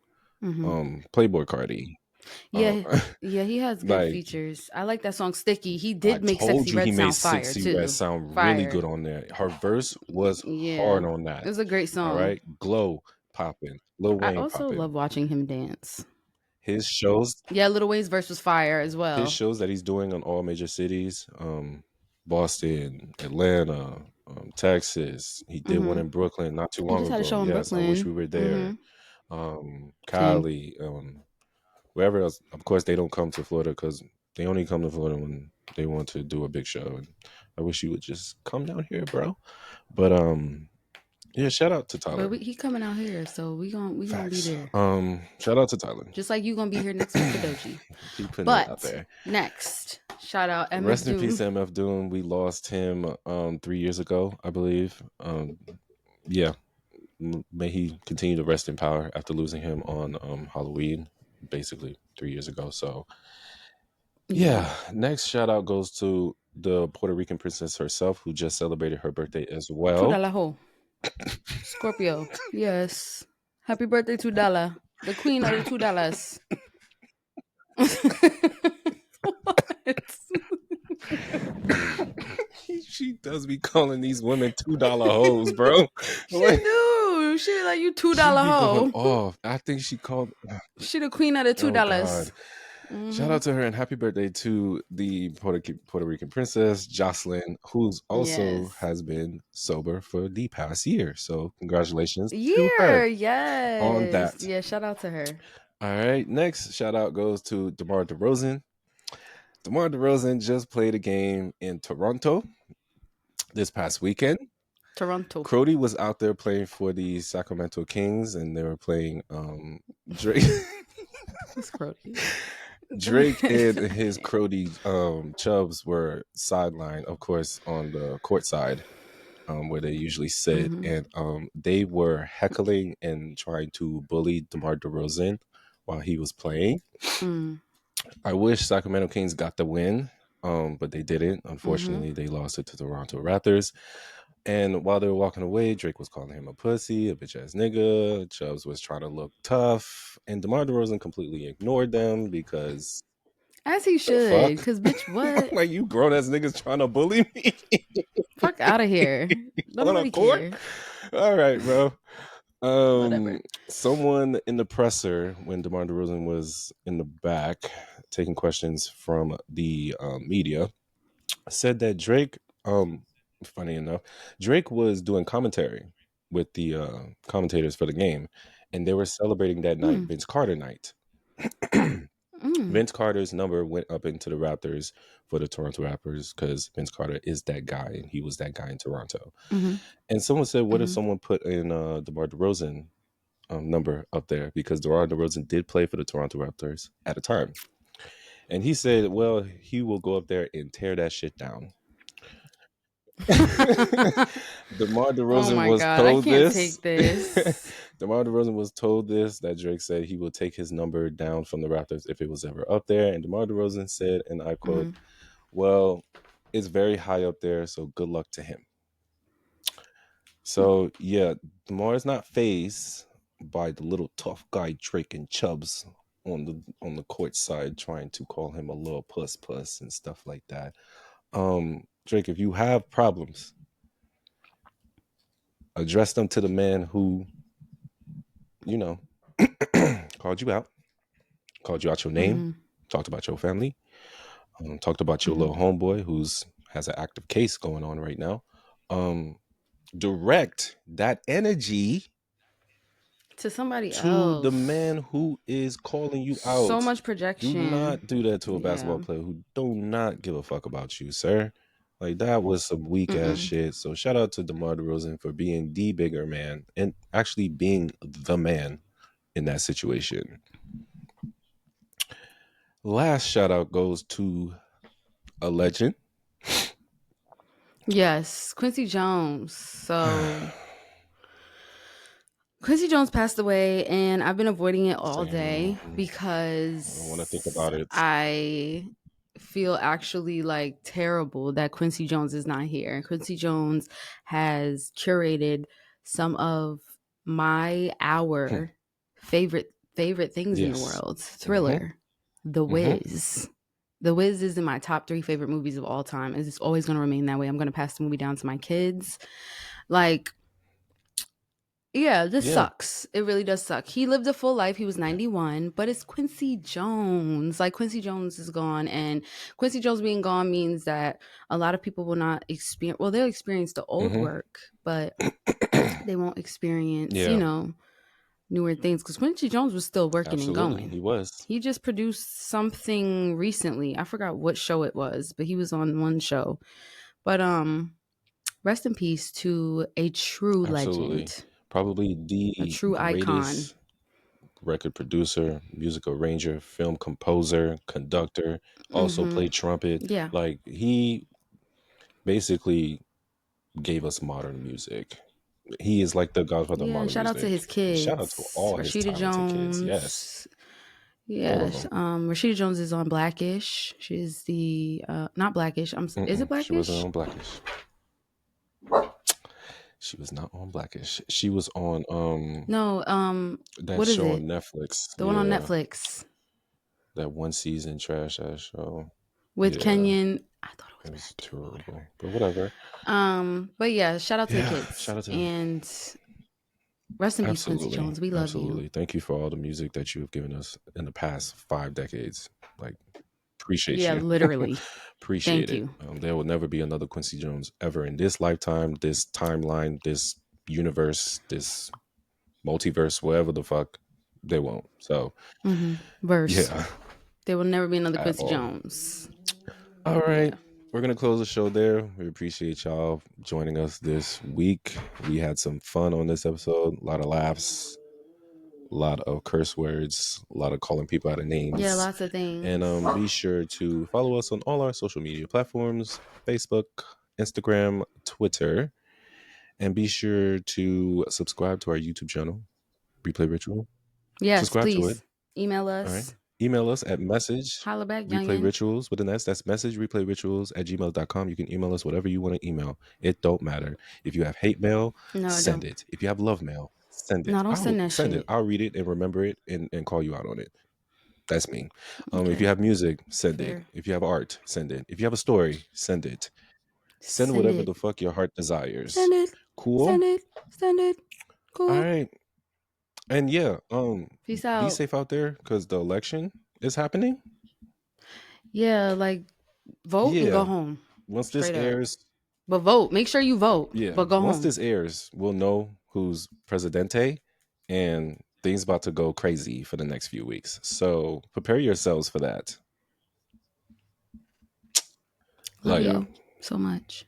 Playboy Cardi. Yeah, he has good like, features. I like that song "Sticky." He I did make told "Sexy you Red" he made sound fire Sexy too. Red sound Fire. really good on there. Her verse was hard on that. It was a great song. All right, Glow popping, Lil Wayne I also popping. love watching him dance. His shows, Lil Wayne's verse was fire as well. his shows that he's doing on all major cities, Boston, Atlanta, Texas. He did one in Brooklyn not too long just had a show ago. in Yes, I Brooklyn. wish we were there. Cali, wherever else. Of course, they don't come to Florida because they only come to Florida when they want to do a big show. And I wish you would just come down here, bro. But yeah, shout out to Tyler. But he coming out here, so we gonna be there. Shout out to Tyler. Just like you gonna be here next week for Doji. Keep putting it out there. Next, shout out MF Rest Doom. in peace, MF Doom. We lost him 3 years ago, I believe. Yeah. May he continue to rest in power after losing him on Halloween, basically 3 years ago. So yeah. Next shout out goes to the Puerto Rican princess herself, who just celebrated her birthday as well. $2 Scorpio. Yes. Happy birthday, $2. The queen of the $2. What? She does be calling these women $2 hoes, bro. She do. She be like, you $2 hoe. Off. I think she called. She the queen of the $2. Shout out to her and happy birthday to the Puerto Rican princess, Jocelyn, who's also has been sober for the past year. So congratulations to her on that. Yeah, shout out to her. All right. Next shout out goes to DeMar DeRozan. DeMar DeRozan just played a game in Toronto this past weekend. Toronto. Crody was out there playing for the Sacramento Kings, and they were playing Drake. Who's Crody? Drake and his Crody Chubbs were sidelined, of course, on the court side, where they usually sit, and they were heckling and trying to bully DeMar DeRozan while he was playing. I wish Sacramento Kings got the win, but they didn't. Unfortunately, they lost it to the Toronto Raptors. And while they were walking away, Drake was calling him a pussy, a bitch-ass nigga. Chubbs was trying to look tough. And DeMar DeRozan completely ignored them because... As he should, because bitch, what? Like, you grown-ass niggas trying to bully me? Fuck out of here. Nobody care. All right, bro. Whatever. Someone in the presser, when DeMar DeRozan was in the back taking questions from the media, said that Drake... funny enough, Drake was doing commentary with the commentators for the game, and they were celebrating that night, Vince Carter night. Vince Carter's number went up into the Raptors for the Toronto Raptors because Vince Carter is that guy, and he was that guy in Toronto. And someone said, what if someone put in DeMar DeRozan number up there? Because DeMar DeRozan did play for the Toronto Raptors at a time. And he said, well, he will go up there and tear that shit down. DeMar DeRozan was told this. I can't take this. DeMar DeRozan was told this, that Drake said he will take his number down from the Raptors if it was ever up there. And DeMar DeRozan said, and I quote, well, it's very high up there. So good luck to him. So yeah, Demar is not phased by the little tough guy Drake and Chubbs on the court side trying to call him a little puss and stuff like that. Drake, if you have problems, address them to the man who, you know, called you out your name, talked about your family, talked about your little homeboy who's has an active case going on right now. Direct that energy to somebody to else. the man who is calling you out. So much projection. Do not do that to a basketball player who do not give a fuck about you, sir. Like, that was some weak ass shit. So shout out to DeMar DeRozan for being the bigger man and actually being the man in that situation. Last shout out goes to a legend. Yes, Quincy Jones. So Quincy Jones passed away, and I've been avoiding it all day because I don't want to think about it. I feel actually like terrible that Quincy Jones is not here. Quincy Jones has curated some of my favorite things in the world. Thriller, The Wiz. The Wiz is in my top 3 favorite movies of all time. And it's always going to remain that way. I'm going to pass the movie down to my kids. Like, yeah, this sucks. It really does suck. He lived a full life. He was 91, but it's Quincy Jones. Like, Quincy Jones is gone, and Quincy Jones being gone means that a lot of people will not experience, well, they'll experience the old work, but they won't experience, newer things, because Quincy Jones was still working and going. He was. He just produced something recently. I forgot what show it was, but he was on one show. But rest in peace to a true legend. Probably a true icon. Record producer, music arranger, film composer, conductor, also played trumpet. Yeah. Like, he basically gave us modern music. He is like the godfather of modern shout music. out to his kids. Shout out to all Rashida his talented Jones. kids. Yes. Rashida Jones is on Blackish. She's the not Blackish. Is it Blackish? She wasn't on Blackish. She was not on Blackish. She was on that what show is on Netflix. The one on Netflix. That one season trash ass show. With Kenyon. I thought it was terrible. But whatever. But yeah, shout out to the kids. Shout out to and rest in peace, Quincy Jones. We love you. Thank you for all the music that you have given us in the past 5 decades. Like, appreciate you. Yeah, literally. Appreciate Thank it. There will never be another Quincy Jones ever in this lifetime, this timeline, this universe, this multiverse, whatever the fuck. They won't. So, verse. Yeah. There will never be another Quincy Jones. All right. We're going to close the show there. We appreciate y'all joining us this week. We had some fun on this episode. A lot of laughs, a lot of curse words, a lot of calling people out of names. Yeah, lots of things. And be sure to follow us on all our social media platforms, Facebook, Instagram, Twitter. And be sure to subscribe to our YouTube channel, Replay Ritual. Yes, subscribe please. to it. Email us. All right. Email us at message Holla back, replay rituals with an S. That's message replay rituals at gmail.com. You can email us whatever you want to email. It don't matter. If you have hate mail, send it. If you have love mail, send it. No, don't send that shit. Send it. I'll read it and remember it and call you out on it. That's me. If you have music, send it. If you have art, send it. If you have a story, send it. Send whatever the fuck your heart desires. Send it. Cool? Send it. Cool. All right. And yeah, peace out. Be safe out there because the election is happening. Yeah, like vote and go home. Once this airs, but vote. Make sure you vote. Yeah, but go home. Once this airs, we'll know who's presidente, and things about to go crazy for the next few weeks. So prepare yourselves for that. Love you so much.